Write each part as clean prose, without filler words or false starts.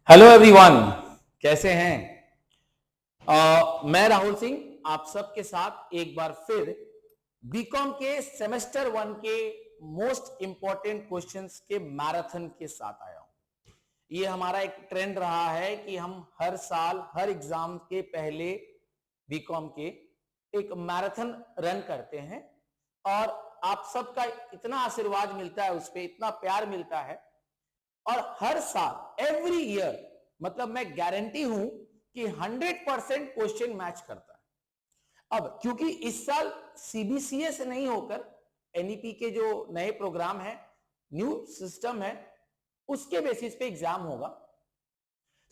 Hello everyone, कैसे हैं? मैं राहुल सिंह आप सबके साथ एक बार फिर बीकॉम के सेमेस्टर 1 के मोस्ट इंपॉर्टेंट क्वेश्चंस के मैराथन के साथ आया हूं। ये हमारा एक ट्रेंड रहा है कि हम हर साल हर एग्जाम के पहले बीकॉम के एक मैराथन रन करते हैं और आप सबका इतना आशीर्वाद मिलता है, उस पर इतना प्यार मिलता है और हर साल एवरी ईयर मतलब मैं गारंटी हूं कि 100% क्वेश्चन मैच करता है। अब क्योंकि इस साल सीबीसीए से नहीं होकर एनईपी के जो नए प्रोग्राम है, न्यू सिस्टम है, उसके बेसिस पे एग्जाम होगा,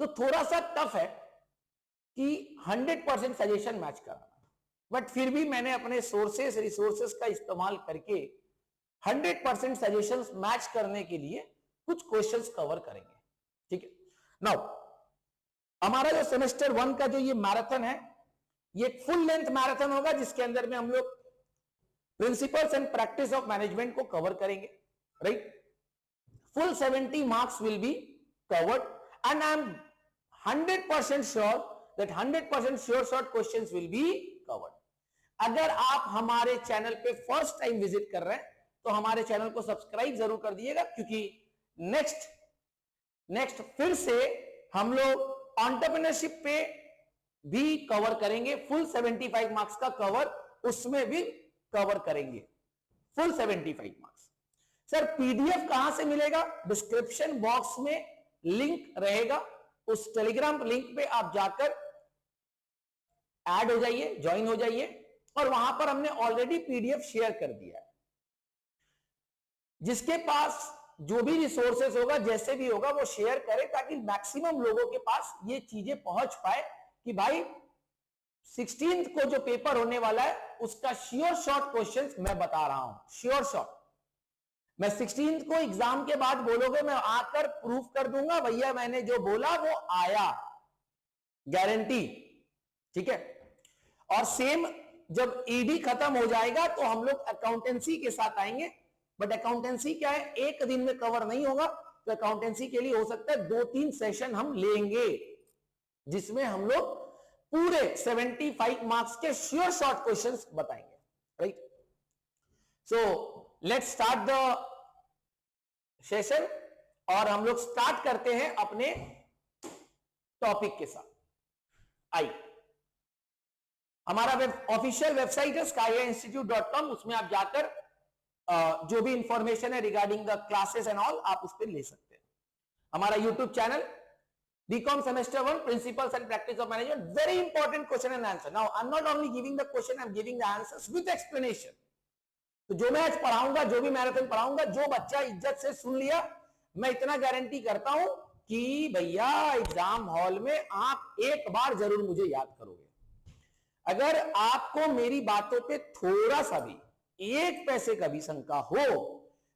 तो थोड़ा सा टफ है कि 100% सजेशन मैच कराना। बट फिर भी मैंने अपने रिसोर्सेस का इस्तेमाल करके 100% सजेशंस मैच करने के लिए कुछ क्वेश्चंस कवर करेंगे। ठीक है, नाउ हमारा जो सेमेस्टर 1 का जो ये मैराथन है, ये फुल लेंथ मैराथन होगा जिसके अंदर में हम लोग principles and practice of management को कवर करेंगे, right. Full 70 marks will be covered and I am 100% sure that 100% sure short questions will be covered. अगर आप हमारे चैनल पे फर्स्ट टाइम विजिट कर रहे हैं तो हमारे चैनल को सब्सक्राइब जरूर कर दिएगा, क्योंकि नेक्स्ट फिर से हम लोग एंटरप्रेन्योरशिप पे भी कवर करेंगे। फुल 75 मार्क्स का कवर उसमें भी कवर करेंगे, फुल 75 मार्क्स। सर पीडीएफ कहां से मिलेगा? डिस्क्रिप्शन बॉक्स में लिंक रहेगा, उस टेलीग्राम लिंक पे आप जाकर ऐड हो जाइए, ज्वाइन हो जाइए और वहां पर हमने ऑलरेडी पीडीएफ शेयर कर दिया है। जिसके पास जो भी रिसोर्सेस होगा, जैसे भी होगा, वो शेयर करे ताकि मैक्सिमम लोगों के पास ये चीजें पहुंच पाए कि भाई 16th को जो पेपर होने वाला है उसका श्योर शॉर्ट क्वेश्चंस मैं बता रहा हूं, श्योर शॉर्ट। मैं 16th को एग्जाम के बाद बोलोगे, मैं आकर प्रूफ कर दूंगा भैया मैंने जो बोला वो आया, गारंटी। ठीक है, और सेम जब ईडी खत्म हो जाएगा तो हम लोग अकाउंटेंसी के साथ आएंगे। बट अकाउंटेंसी क्या है, एक दिन में कवर नहीं होगा, तो अकाउंटेंसी के लिए हो सकता है 2-3 सेशन हम लेंगे, जिसमें हम लोग पूरे 75 मार्क्स के श्योर शॉर्ट क्वेश्चंस बताएंगे, right. So let's start the session और हम लोग स्टार्ट करते हैं अपने टॉपिक के साथ। आइए, हमारा ऑफिशियल वेबसाइट है skyiainstitute.com, उसमें आप जाकर जो भी इंफॉर्मेशन है regarding the classes and all आप उस पर ले सकते हैं। हमारा YouTube channel BCom semester 1 principles and practice of management, very important question and answer. Now I am not only giving the question, I am giving the answers with explanation. तो जो मैं आज पढ़ाऊंगा, जो भी मैराथन पढ़ाऊंगा, जो बच्चा इज्जत से सुन लिया, मैं इतना गारंटी करता हूं कि भैया एग्जाम हॉल में आप एक बार जरूर मुझे याद करोगे। अगर आपको मेरी बातों पे थोड़ा सा भी एक पैसे का भी शंका हो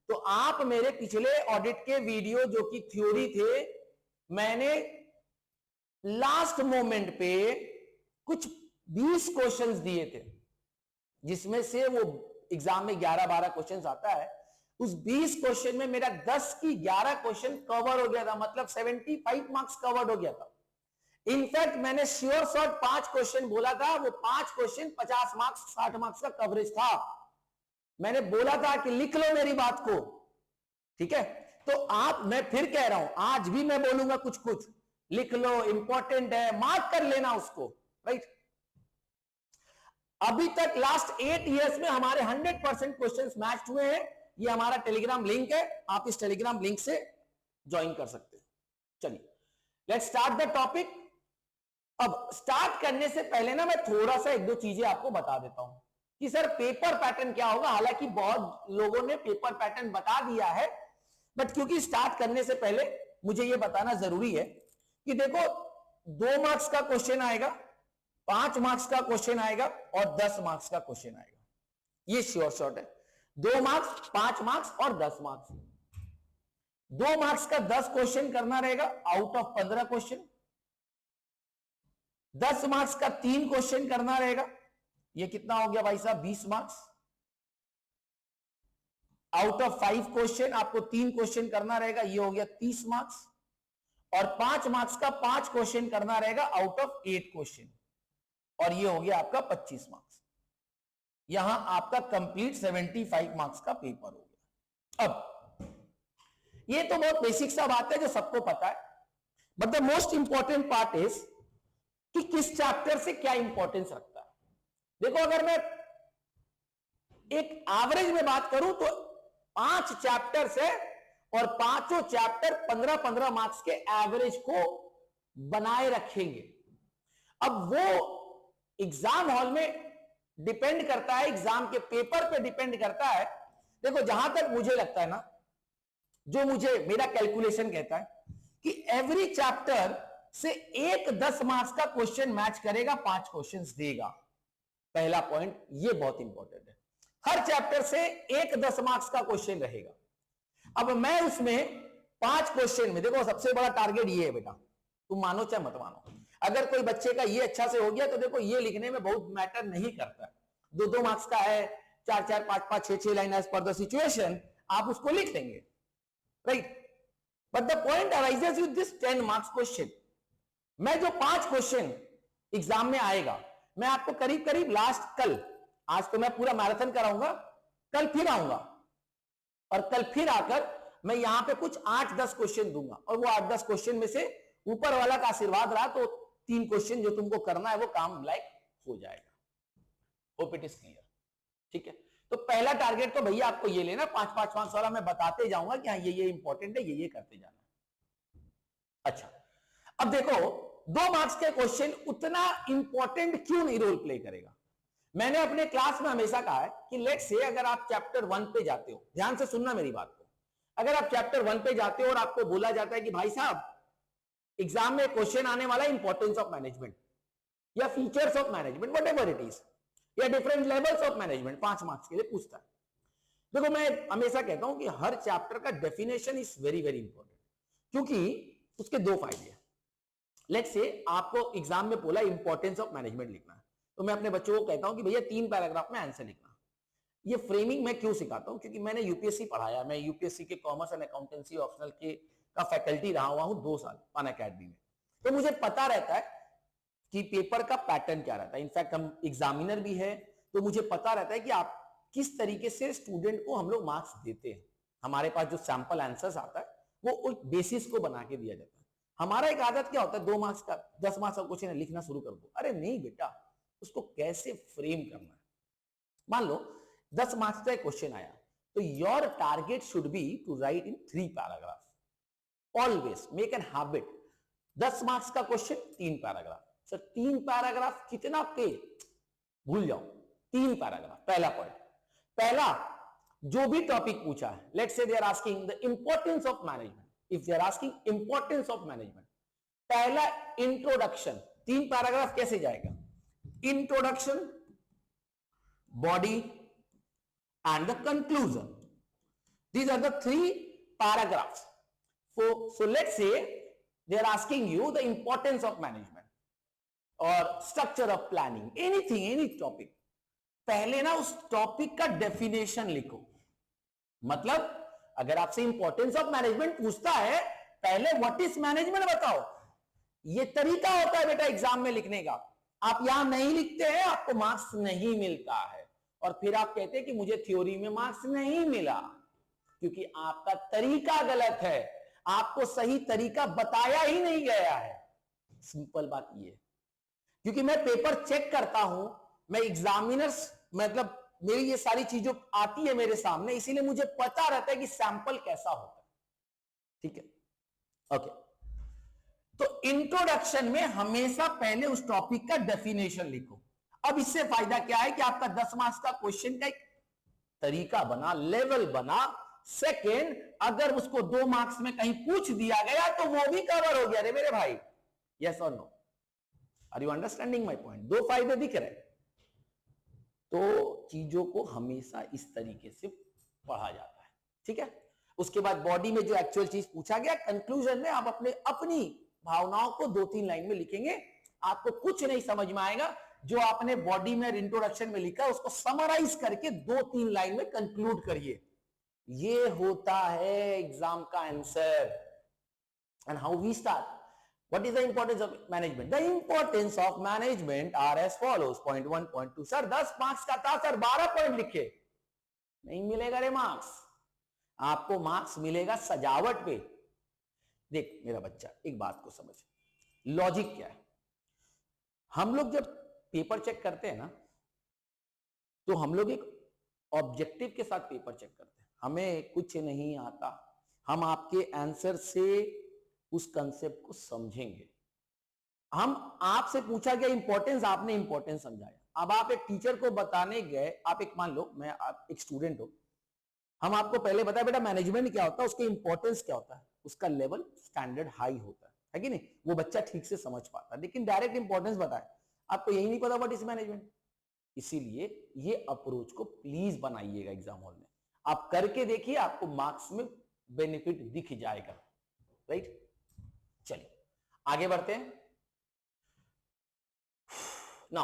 तो आप मेरे पिछले ऑडिट के वीडियो जो कि थ्योरी थे, मैंने लास्ट मोमेंट पे कुछ 20 क्वेश्चंस दिए थे, जिसमें से वो एग्जाम में 11-12 क्वेश्चंस आता है। उस 20 क्वेश्चन में मेरा 10 की 11 क्वेश्चन कवर हो गया था, मतलब 75 मार्क्स कवर्ड हो गया था। इनफैक्ट मैंने श्योर शॉर्ट 5 क्वेश्चन बोला था, वो 5 क्वेश्चन 50 मार्क्स 60 मार्क्स का कवरेज था। मैंने बोला था कि लिख लो मेरी बात को, ठीक है। तो आप, मैं फिर कह रहा हूं, आज भी मैं बोलूंगा कुछ कुछ लिख लो, इंपॉर्टेंट है, मार्क कर लेना उसको, राइट। अभी तक लास्ट 8 इयर्स में हमारे 100% क्वेश्चंस मैच हुए हैं। ये हमारा टेलीग्राम लिंक है, आप इस टेलीग्राम लिंक से ज्वाइन कर सकते हैं। चलिए लेट्स स्टार्ट द टॉपिक। अब स्टार्ट करने से पहले ना मैं थोड़ा सा 1-2 चीजें आपको बता देता हूं कि सर पेपर पैटर्न क्या होगा। हालांकि बहुत लोगों ने पेपर पैटर्न बता दिया है, बट क्योंकि स्टार्ट करने से पहले मुझे यह बताना जरूरी है कि देखो 2 मार्क्स का क्वेश्चन आएगा, 5 मार्क्स का क्वेश्चन आएगा और 10 मार्क्स का क्वेश्चन आएगा। ये श्योर शॉर्ट है, 2 मार्क्स, 5 मार्क्स और 10 मार्क्स। 2 मार्क्स का 10 क्वेश्चन करना रहेगा आउट ऑफ 15 क्वेश्चन। 10 मार्क्स का 3 क्वेश्चन करना रहेगा, ये कितना हो गया भाई साहब, 20 मार्क्स। आउट ऑफ 5 क्वेश्चन आपको 3 क्वेश्चन करना रहेगा, ये हो गया 30 मार्क्स। और 5 मार्क्स का 5 क्वेश्चन करना रहेगा आउट ऑफ 8 क्वेश्चन, और ये हो गया आपका 25 मार्क्स। यहां आपका कंप्लीट 75 मार्क्स का पेपर हो गया। अब ये तो बहुत बेसिक सा बात है जो सबको पता है, but the most important part is कि किस चैप्टर से क्या इंपॉर्टेंस रखता है। देखो, अगर मैं एक एवरेज में बात करूं तो 5 चैप्टर से, और पांचों चैप्टर 15-15 मार्क्स के एवरेज को बनाए रखेंगे। अब वो एग्जाम हॉल में डिपेंड करता है, एग्जाम के पेपर पे डिपेंड करता है। देखो, जहां तक मुझे लगता है ना, जो मुझे मेरा कैलकुलेशन कहता है कि एवरी चैप्टर से एक 10 मार्क्स का क्वेश्चन मैच करेगा, 5 क्वेश्चंस देगा। पहला पॉइंट ये बहुत इंपॉर्टेंट है, हर चैप्टर से एक 10 मार्क्स का क्वेश्चन रहेगा। अब मैं उसमें 5 क्वेश्चन में, देखो सबसे बड़ा टारगेट ये है बेटा, तुम मानो चाहे मत मानो। अगर कोई बच्चे का ये अच्छा से हो गया तो देखो ये लिखने में बहुत मैटर नहीं करता, 2-2 मार्क्स का है, 4-4, 5-5, 6-6 line as per the situation आप उसको लिख लेंगे, right. But the point arises with this 10 marks question. मैं जो 5 क्वेश्चन एग्जाम में आएगा, मैं आपको करीब करीब लास्ट कल, आज तो मैं पूरा मैराथन कराऊंगा, कल फिर आऊंगा और कल फिर आकर मैं यहां पे कुछ 8-10 क्वेश्चन दूंगा, और वो 8-10 क्वेश्चन में से ऊपर वाला का आशीर्वाद रहा तो 3 क्वेश्चन जो तुमको करना है वो काम लायक हो जाएगा। होप इट इज क्लियर, ठीक है। तो पहला टारगेट तो भैया आपको ये लेना, 5-5 मार्क्स वाला मैं बताते जाऊंगा कि हाँ ये इंपॉर्टेंट है, ये करते जाना। अच्छा, अब देखो 2 मार्क्स के क्वेश्चन उतना इंपॉर्टेंट क्यों नहीं रोल प्ले करेगा। मैंने अपने क्लास में हमेशा कहा है कि लेट्स से अगर आप चैप्टर 1 पे जाते हो, ध्यान से सुनना मेरी बात को, अगर आप चैप्टर 1 पे जाते हो और आपको बोला जाता है कि भाई साहब एग्जाम में क्वेश्चन आने वाला इंपॉर्टेंस ऑफ मैनेजमेंट या features of management, whatever it is, या different levels of management, 5 marks के लिए पूछता है। देखो, मैं हमेशा कहता हूं कि हर चैप्टर का definition is very very important, क्योंकि उसके 2 फायदे हैं। लेट्स से आपको एग्जाम में बोला इंपॉर्टेंस ऑफ मैनेजमेंट लिखना है, तो मैं अपने बच्चों को कहता हूं कि भैया 3 पैराग्राफ में आंसर लिखना। ये फ्रेमिंग मैं क्यों सिखाता हूं, क्योंकि मैंने यूपीएससी पढ़ाया, मैं यूपीएससी के कॉमर्स एंड अकाउंटेंसी ऑप्शनल के का फैकल्टी रहा हुआ हूं 2 साल अनअकैडमी में, तो मुझे पता रहता है कि पेपर का पैटर्न क्या रहता है। इनफैक्ट हम एग्जामिनर भी है, तो मुझे पता रहता है कि आप किस तरीके से स्टूडेंट को हम लोग मार्क्स देते हैं। हमारे पास जो सैंपल आंसर्स आता है वो उस बेसिस को बना के दिया जाता है। हमारा एक आदत क्या होता है, 2 मार्क्स का 10 मार्क्स का क्वेश्चन लिखना शुरू कर दो। अरे नहीं बेटा, उसको कैसे फ्रेम करना है। मान लो 10 मार्क्स का क्वेश्चन आया, तो your target should be to write in 3 paragraph. Always make an habit, 10 marks का क्वेश्चन 3 पैराग्राफ। सर 3 पैराग्राफ कितना पेज, भूल जाओ, 3 पैराग्राफ। पहला पॉइंट, पहला जो भी टॉपिक पूछा है, let's say they are asking the importance of management, if they are asking importance of management, पहला इंट्रोडक्शन, 3 पैराग्राफ कैसे जाएगा, introduction, body and the conclusion, these are the 3 paragraphs. So let's say they are asking you the importance of management or structure of planning, anything, any topic. पहले ना उस topic का definition लिखो। मतलब अगर आपसे इंपॉर्टेंस ऑफ मैनेजमेंट पूछता है, पहले व्हाट इज मैनेजमेंट बताओ। ये तरीका होता है बेटा एग्जाम में लिखने का। आप यहां नहीं लिखते हैं, आपको मार्क्स नहीं मिलता है, और फिर आप कहते हैं कि मुझे थ्योरी में मार्क्स नहीं मिला, क्योंकि आपका तरीका गलत है, आपको सही तरीका बताया ही नहीं गया है। सिंपल बात ये है, क्योंकि मैं पेपर चेक करता हूं, मैं एग्जामिनर्स, मतलब मेरी ये सारी चीजें आती है मेरे सामने, इसीलिए मुझे पता रहता है कि सैंपल कैसा होता है। ठीक है, ओके। तो इंट्रोडक्शन में हमेशा पहले उस टॉपिक का डेफिनेशन लिखो। अब इससे फायदा क्या है कि आपका 10 मार्क्स का क्वेश्चन का एक तरीका बना, लेवल बना। सेकेंड, अगर उसको 2 मार्क्स में कहीं पूछ दिया गया तो वो भी कवर हो गया रे मेरे भाई। यस और no, are you understanding my point? 2 फायदे दिख रहे। तो चीजों को हमेशा इस तरीके से पढ़ा जाता है, ठीक है। उसके बाद बॉडी में जो एक्चुअल चीज पूछा गया, कंक्लूजन में आप अपनी भावनाओं को 2-3 लाइन में लिखेंगे। आपको कुछ नहीं समझ में आएगा, जो आपने बॉडी में इंट्रोडक्शन में लिखा उसको समराइज करके 2-3 लाइन में कंक्लूड करिए। ये होता है एग्जाम का answer. and how we start. What is the importance of management? The importance of management are as follows. Point 1, point 2. Sir 10 marks का था सर, 12 पॉइंट लिखे, नहीं मिलेगा रे मार्क्स, आपको मार्क्स मिलेगा सजावट पे। देख मेरा बच्चा, एक बात को समझ, लॉजिक क्या है। हम लोग जब पेपर चेक करते हैं ना, तो हम लोग एक ऑब्जेक्टिव के साथ पेपर चेक करते हैं। हमें कुछ नहीं आता, हम आपके आंसर से उस कंसेप्ट को समझेंगे। हम आपसे पूछा गया इंपॉर्टेंस, आपने इंपॉर्टेंस समझाया। अब आप एक टीचर को बताने गए, आप एक मान लो मैं आप एक स्टूडेंट हो, हम आपको पहले बताया बेटा मैनेजमेंट क्या होता है, उसके इंपॉर्टेंस क्या होता है, उसका लेवल स्टैंडर्ड हाई होता है कि नहीं, वो बच्चा ठीक से समझ पाता है। लेकिन डायरेक्ट इंपॉर्टेंस बताए, आपको यही नहीं पता व्हाट इज मैनेजमेंट। इसीलिए ये अप्रोच को प्लीज बनाइएगा एग्जाम हॉल में, आप करके देखिए, आपको मार्क्स में बेनिफिट दिख जाएगा। राइट, चलिए आगे बढ़ते हैं ना।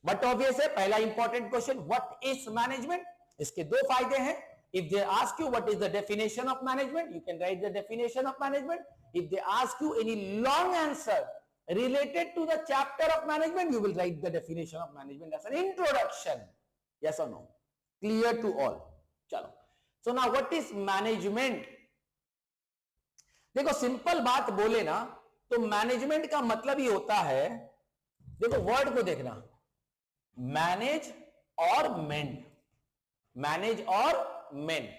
बट ऑब्वियस है, पहला important question, what is management. इसके दो फायदे हैं। If they ask you what is the definition of management, you can write the definition of management. If they ask you any long answer related to the chapter of management, you will write the definition of management as an introduction. Yes or no? Clear to all? चलो, so now what is management? देखो simple बात बोले ना तो management का मतलब ही होता है, देखो वर्ड को देखना, मैनेज और मेंट, मैनेज और मेंट।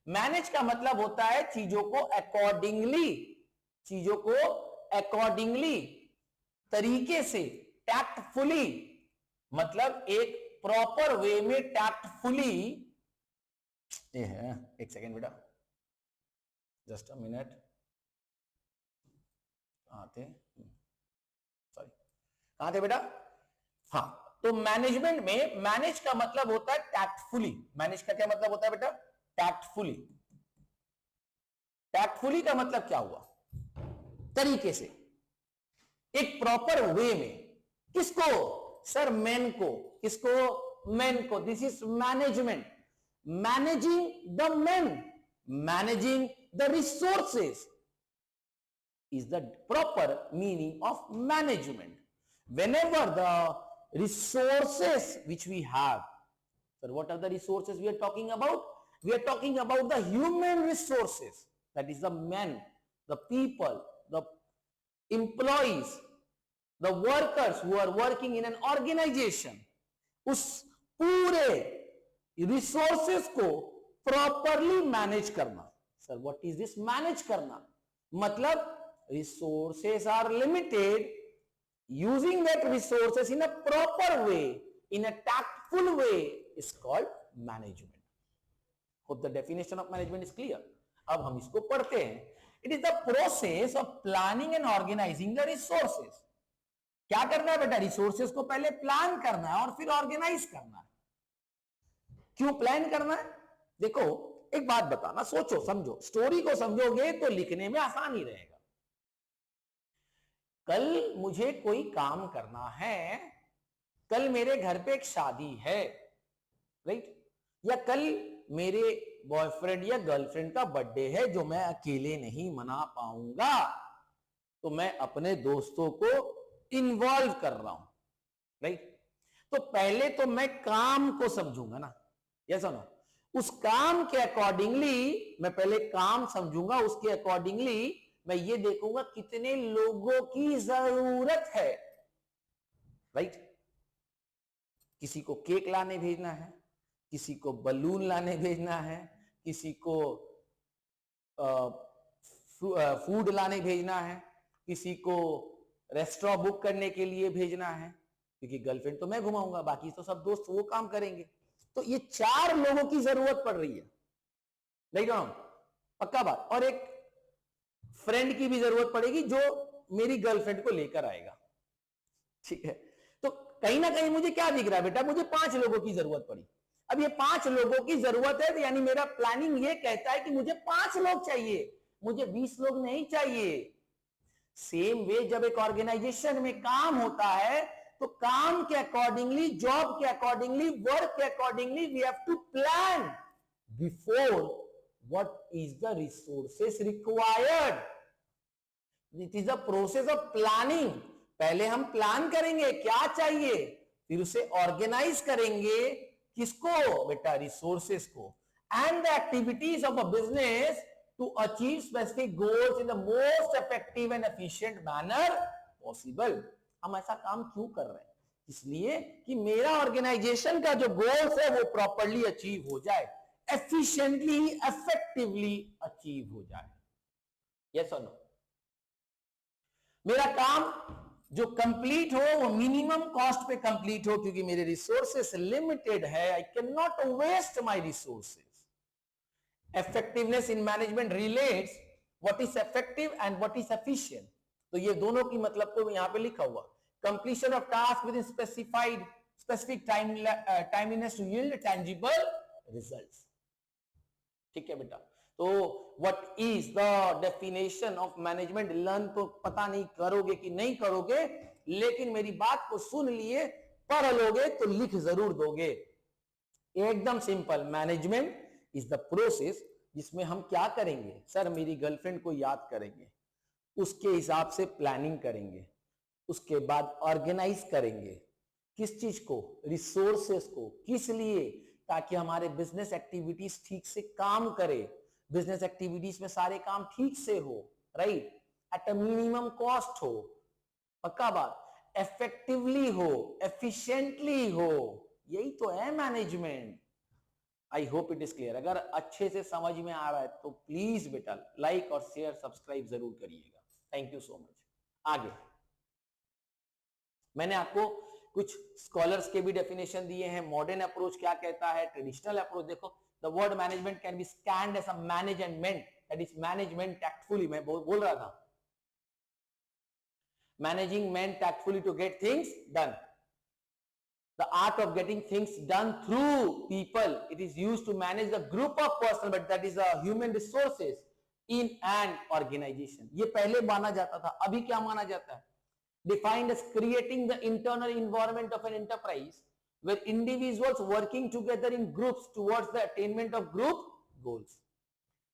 मैनेज का मतलब होता है चीजों को अकॉर्डिंगली, चीजों को अकॉर्डिंगली, तरीके से, टैक्टफुली, मतलब एक प्रॉपर वे में टैक्टफुली। ये है, एक सेकेंड बेटा, जस्ट अ मिनट, कहां थे, सॉरी कहां थे बेटा, हाँ। तो मैनेजमेंट में मैनेज का मतलब होता है टैक्टफुली। मैनेज का क्या मतलब होता है बेटा, टैक्टफुली। टैक्टफुली का मतलब क्या हुआ, तरीके से, एक प्रॉपर वे में। किसको सर, मैन को। किसको, मैन को। This is management, managing the man, managing the resources is the proper meaning of management. Whenever the resources which we have, sir, what are the resources we are talking about? We are talking about the human resources, that is the men, the people, the employees, the workers who are working in an organization. उस पूरे resources को properly manage करना। sir, what is this manage करना? मतलब resources are limited, using that resources in a proper way, in a tactful way is called management. Hope the definition of management is clear. अब हम इसको पढ़ते हैं। It is the process of planning and organizing the resources. क्या करना है बेटा, resources को पहले प्लान करना है और फिर ऑर्गेनाइज करना है। क्यों प्लान करना है? देखो एक बात बताना, सोचो समझो, स्टोरी को समझोगे तो लिखने में आसानी रहेगा। कल मुझे कोई काम करना है, कल मेरे घर पे एक शादी है, राइट, या कल मेरे बॉयफ्रेंड या गर्लफ्रेंड का बर्थडे है जो मैं अकेले नहीं मना पाऊंगा, तो मैं अपने दोस्तों को इन्वॉल्व कर रहा हूं, राइट। तो पहले तो मैं काम को समझूंगा ना, यस और नो। उस काम के अकॉर्डिंगली मैं पहले काम समझूंगा, उसके अकॉर्डिंगली मैं ये देखूंगा कितने लोगों की जरूरत है, राइट। किसी को केक लाने भेजना है, किसी को बलून लाने भेजना है, किसी को फूड लाने भेजना है, किसी को रेस्टोरेंट बुक करने के लिए भेजना है, क्योंकि गर्लफ्रेंड तो मैं घुमाऊंगा, बाकी तो सब दोस्त वो काम करेंगे। तो ये 4 लोगों की जरूरत पड़ रही है, राइट, पक्का बात। और एक फ्रेंड की भी जरूरत पड़ेगी जो मेरी गर्लफ्रेंड को लेकर आएगा, ठीक है। तो कहीं ना कहीं मुझे क्या दिख रहा है बेटा, मुझे 5 लोगों की जरूरत पड़ी। अब ये 5 लोगों की जरूरत है, तो यानी मेरा प्लानिंग ये कहता है कि मुझे 5 लोग चाहिए, मुझे 20 लोग नहीं चाहिए। सेम वे जब एक ऑर्गेनाइजेशन में काम होता है तो काम के अकॉर्डिंगली, जॉब के अकॉर्डिंगली, वर्क के accordingly we have to plan before what is the resources required. It is the process of planning. पहले हम प्लान करेंगे क्या चाहिए, फिर उसे ऑर्गेनाइज करेंगे, किसको बेटा, रिसोर्सेस को, and the activities of a business to achieve specific goals in the most effective and efficient manner possible. हम ऐसा काम क्यों कर रहे हैं, इसलिए कि मेरा ऑर्गेनाइजेशन का जो गोल्स है वो प्रॉपरली अचीव हो जाए, एफिशिएंटली इफेक्टिवली अचीव हो जाए। यस और नो? मेरा काम जो कंप्लीट हो वो मिनिमम कॉस्ट पे कंप्लीट हो, क्योंकि मेरे रिसोर्सेस लिमिटेड है, I can not waste my resources. Effectiveness in management relates what is effective and what is efficient. तो ये दोनों की मतलब तो यहां पे लिखा हुआ, completion of task with specific timeliness to yield tangible results. ठीक है बेटा, तो what is the definition of management, learn तो पता नहीं करोगे कि नहीं करोगे, लेकिन मेरी बात को सुन लिए, पढ़ लोगे तो लिख जरूर दोगे। एकदम simple, management is the process जिसमें हम क्या करेंगे, सर मेरी गर्लफ्रेंड को याद करेंगे, उसके हिसाब से प्लानिंग करेंगे, उसके बाद ऑर्गेनाइज करेंगे, किस चीज को, रिसोर्सेस को, किस लिए, ताकि हमारे बिजनेस एक्टिविटीज ठीक से काम करे, बिजनेस एक्टिविटीज में सारे काम ठीक से हो, right, eight a minimum cost हो, पक्का बात, इफेक्टिवली हो, एफिशिएंटली हो, यही तो है management. I hope it is clear. अगर अच्छे से समझ में आ रहा है तो प्लीज बेटा लाइक और शेयर सब्सक्राइब जरूर करिएगा। Thank you so much. आगे मैंने आपको कुछ स्कॉलर्स के भी डेफिनेशन दिए हैं। मॉडर्न अप्रोच क्या कहता है, ट्रेडिशनल अप्रोच देखो, the word management can be scanned as a management, that is management tactfully, मैं बोल रहा था, managing man tactfully to get things done, the art of getting things done through people. It is used to manage the group of person, but that is a human resources in an organization. ये पहले माना जाता था, अभी क्या माना जाता है, defined as creating the internal environment of an enterprise where individuals working together in groups towards the attainment of group goals.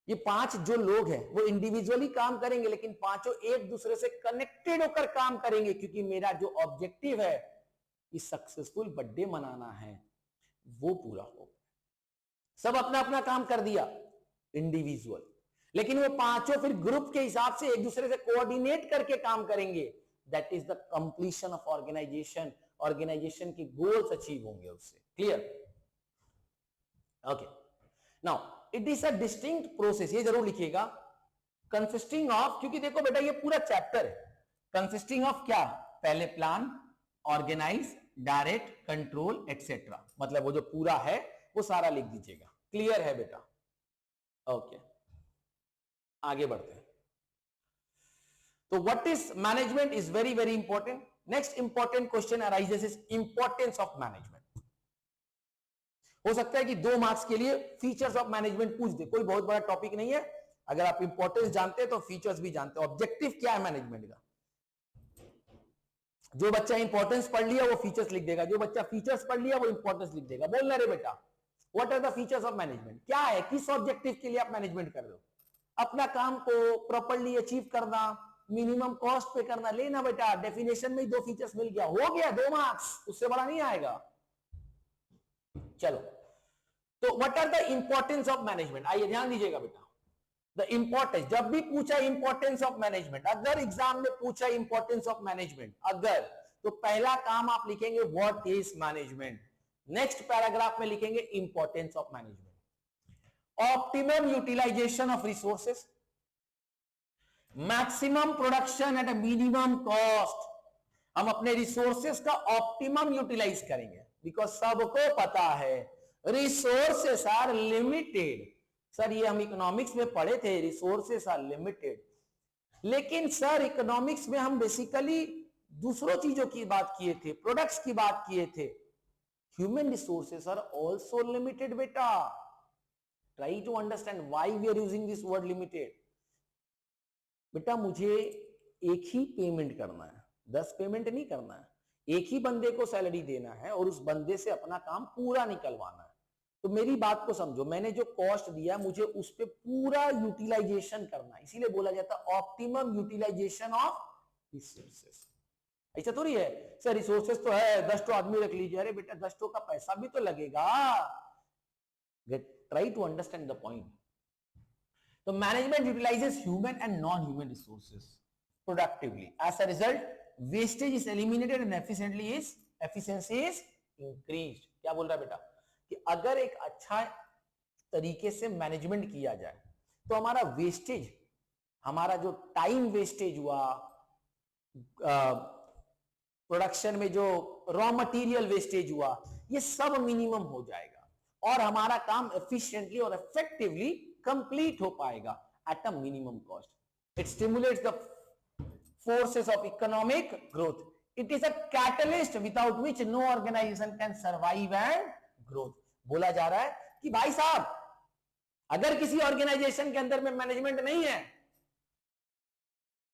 ये पांच जो लोग हैं वो इंडिविजुअली काम करेंगे, लेकिन पांचों एक दूसरे से कनेक्टेड होकर काम करेंगे, क्योंकि मेरा जो ऑब्जेक्टिव है कि सक्सेसफुल बर्थडे मनाना है वो पूरा हो। सब अपना अपना काम कर दिया इंडिविजुअल, लेकिन वो पांचों फिर ग्रुप के हिसाब से एक दूसरे से कोऑर्डिनेट करके काम करेंगे, that is the completion of organization. Organization के गोल्स अचीव होंगे उससे। Clear? Okay, now it is a distinct process, ये जरूर लिखिएगा, कंसिस्टिंग ऑफ, क्योंकि देखो बेटा ये पूरा चैप्टर है, कंसिस्टिंग ऑफ क्या, पहले plan, organize, direct, control etcetera, मतलब वो जो पूरा है वो सारा लिख दीजिएगा। क्लियर है बेटा? ओके, आगे बढ़ते हैं। तो what is management is very very important. Next important question arises is importance of management. हो सकता है कि 2 मार्क्स के लिए फीचर्स ऑफ मैनेजमेंट पूछ दे, कोई बहुत बड़ा टॉपिक नहीं है, अगर आप इंपॉर्टेंस जानते हैं तो फीचर्स भी जानते हो। ऑब्जेक्टिव क्या है मैनेजमेंट का, जो बच्चा इंपॉर्टेंस पढ़ लिया वो फीचर्स लिख देगा, जो बच्चा फीचर्स पढ़ लिया वो इंपॉर्टेंस लिख देगा। बोलना रे बेटा, what are the features of management, क्या है, किस ऑब्जेक्टिव के लिए आप मैनेजमेंट कर रहे हो, अपना काम को प्रॉपर्ली अचीव करना, मिनिमम कॉस्ट पे करना, लेना बेटा, डेफिनेशन में ही 2 फीचर्स मिल गया, हो गया 2 मार्क्स, उससे बड़ा नहीं आएगा। चलो, तो what are the importance of management, आइए ध्यान दीजिएगा बेटा। द इंपॉर्टेंस, जब भी पूछा इंपॉर्टेंस ऑफ मैनेजमेंट, अगर एग्जाम में पूछा इंपॉर्टेंस ऑफ मैनेजमेंट, अगर, तो पहला काम आप लिखेंगे what is management, next paragraph में लिखेंगे importance of management. Optimum utilization of resources, maximum production at a minimum cost, हम अपने रिसोर्सेस का ऑप्टिमम यूटिलाइज करेंगे, बिकॉज सबको पता है रिसोर्सेस आर लिमिटेड। सर ये हम इकोनॉमिक्स में पढ़े थे, रिसोर्सेस आर लिमिटेड, लेकिन सर इकोनॉमिक्स में हम बेसिकली दूसरों चीजों की बात किए थे, प्रोडक्ट्स की बात किए थे। Human resources are also limited बेटा, try to understand why we are using this word limited. बेटा मुझे एक ही पेमेंट करना है, 10 पेमेंट नहीं करना है, एक ही बंदे को सैलरी देना है और उस बंदे से अपना काम पूरा निकलवाना है, तो मेरी बात को समझो, मैंने जो कॉस्ट दिया मुझे उस पे पूरा यूटिलाइजेशन करना है, इसीलिए बोला जाता है ऑप्टिमम यूटिलाइजेशन ऑफ रिसोर्सेस। ऐसा थोड़ी है सर रिसोर्सेस तो है 10 आदमी रख लीजिए, अरे बेटा 10 का पैसा भी तो लगेगा। Get try to understand the point. तो management utilises human and non human resources productively, as a result wastage is eliminated and efficiency is increased. क्या बोल रहा है बेटा कि अगर एक अच्छा तरीके से मैनेजमेंट किया जाए तो हमारा वेस्टेज, हमारा जो टाइम वेस्टेज हुआ, प्रोडक्शन में जो रॉ मटेरियल वेस्टेज हुआ, ये सब मिनिमम हो जाएगा और हमारा काम एफिशिएंटली और इफेक्टिवली कंप्लीट हो पाएगा at a minimum cost. It stimulates the forces of economic growth. It is a catalyst without which no organization can survive and growth. बोला जा रहा है कि भाई साहब अगर किसी ऑर्गेनाइजेशन के अंदर में मैनेजमेंट नहीं है,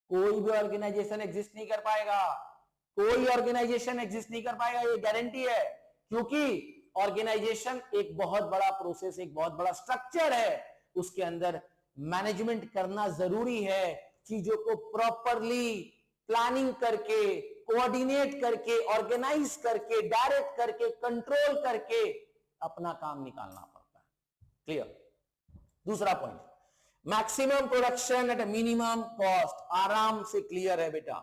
कोई भी ऑर्गेनाइजेशन एग्जिस्ट नहीं कर पाएगा, कोई ऑर्गेनाइजेशन एग्जिस्ट नहीं कर पाएगा, ये गारंटी है। क्योंकि ऑर्गेनाइजेशन एक बहुत बड़ा प्रोसेस, एक बहुत बड़ा स्ट्रक्चर है, उसके अंदर मैनेजमेंट करना जरूरी है। चीजों को प्रॉपरली प्लानिंग करके, कोऑर्डिनेट करके, ऑर्गेनाइज करके, डायरेक्ट करके, कंट्रोल करके अपना काम निकालना पड़ता है। क्लियर? दूसरा point, maximum production at minimum cost. आराम से क्लियर है बेटा।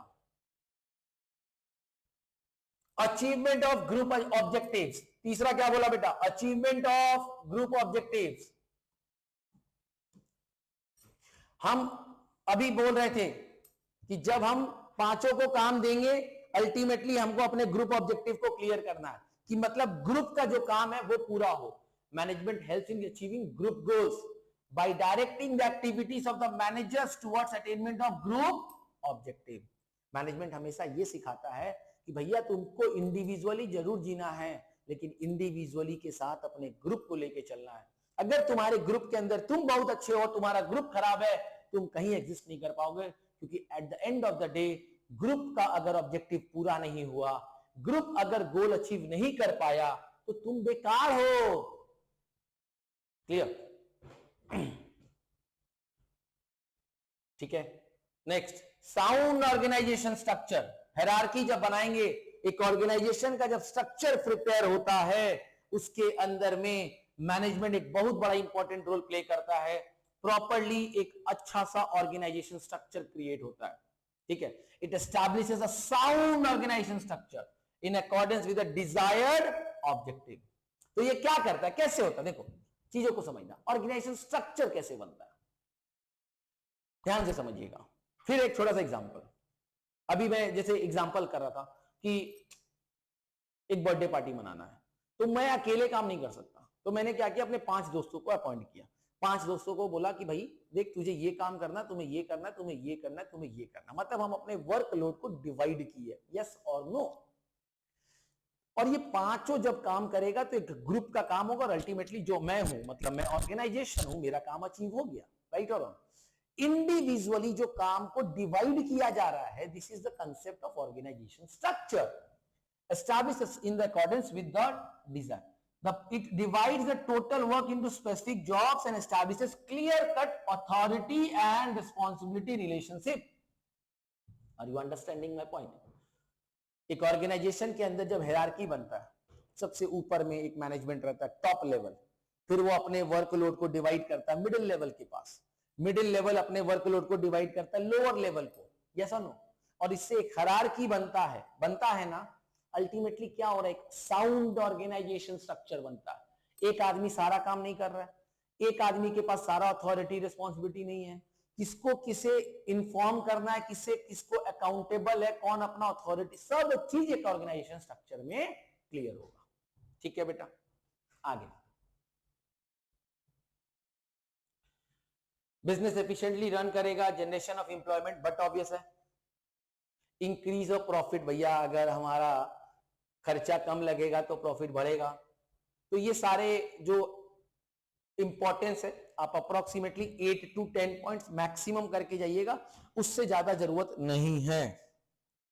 Achievement of group objectives. तीसरा क्या बोला बेटा? Achievement of group objectives. हम अभी बोल रहे थे कि जब हम पांचों को काम देंगे अल्टीमेटली हमको अपने ग्रुप ऑब्जेक्टिव को क्लियर करना है, कि मतलब ग्रुप का जो काम है वो पूरा हो। Management helps in achieving group goals bye directing the activities of the managers towards attainment of group objective. Management हमेशा ये सिखाता है कि भैया तुमको इंडिविजुअली जरूर जीना है, लेकिन इंडिविजुअली के साथ अपने ग्रुप को लेके चलना है। अगर तुम्हारे ग्रुप के अंदर तुम बहुत अच्छे हो, तुम्हारा ग्रुप खराब है, तुम कहीं एग्जिस्ट नहीं कर पाओगे। क्योंकि at the end of the day group का अगर ऑब्जेक्टिव पूरा नहीं हुआ, ग्रुप अगर गोल अचीव नहीं कर पाया, तो तुम बेकार हो। क्लियर? ठीक है। Next, sound organization structure. Hierarchy जब बनाएंगे, एक ऑर्गेनाइजेशन का जब स्ट्रक्चर प्रिपेयर होता है, उसके अंदर में मैनेजमेंट एक बहुत बड़ा इंपॉर्टेंट रोल प्ले करता है। प्रॉपरली एक अच्छा सा ऑर्गेनाइजेशन स्ट्रक्चर क्रिएट होता है। ठीक है। It establishes a sound organization structure in accordance with the desired objective. तो ये क्या करता है, कैसे होता है? देखो चीजों को समझना, ऑर्गेनाइजेशन स्ट्रक्चर कैसे बनता है, ध्यान से समझिएगा। फिर एक छोटा सा एग्जांपल, अभी मैं जैसे एग्जांपल कर रहा था कि एक बर्थडे पार्टी मनाना है, तो मैं अकेले काम नहीं कर सकता। तो मैंने क्या किया, अपने 5 दोस्तों को अपॉइंट किया। 5 दोस्तों को बोला कि भाई देख, तुझे ये काम करना, तुम्हें ये करना, तुम्हें ये करना, तुम्हें ये करना। मतलब हम अपने वर्कलोड को डिवाइड किए, यस और नो। और ये पांचों जब काम करेगा तो एक ग्रुप का काम होगा, और अल्टीमेटली जो मैं हूं, मतलब मैं ऑर्गेनाइजेशन हूं, मेरा काम अचीव हो गया। राइट और रॉन्ग? इंडिविजुअली जो काम को डिवाइड किया जा रहा है, this is the concept of organization structure established in the accordance with the design. It divides the total work into specific jobs and establishes clear-cut authority and responsibility relationship. Are you understanding my point? एक organisation के अंदर जब hierarchy बनता है, सबसे ऊपर में एक मैनेजमेंट रहता है, टॉप लेवल, फिर वो अपने वर्कलोड को डिवाइड करता है मिडिल लेवल के पास, मिडिल लेवल अपने वर्कलोड को डिवाइड करता है लोअर लेवल को, यस और नो? और इससे एक हायरार्की बनता है ना। अल्टीमेटली क्या हो रहा है, एक साउंड ऑर्गेनाइजेशन स्ट्रक्चर बनता है। एक आदमी सारा काम नहीं कर रहा है, एक आदमी के पास सारा अथॉरिटी रिस्पॉन्सिबिलिटी नहीं है, किसको किसे इन्फॉर्म करना है, किसे किसको अकाउंटेबल है, कौन अपना अथॉरिटी, सब चीज एक ऑर्गेनाइजेशन स्ट्रक्चर में क्लियर होगा। ठीक है बेटा, आगे। बिजनेस एफिशिएंटली रन करेगा, generation of employment, but obvious है इंक्रीज ऑफ प्रॉफिट। भैया अगर हमारा खर्चा कम लगेगा तो प्रॉफिट बढ़ेगा। तो ये सारे जो इंपॉर्टेंस है, आप अप्रोक्सीमेटली 8 to 10 पॉइंट्स मैक्सिमम करके जाइएगा, उससे ज्यादा जरूरत नहीं है।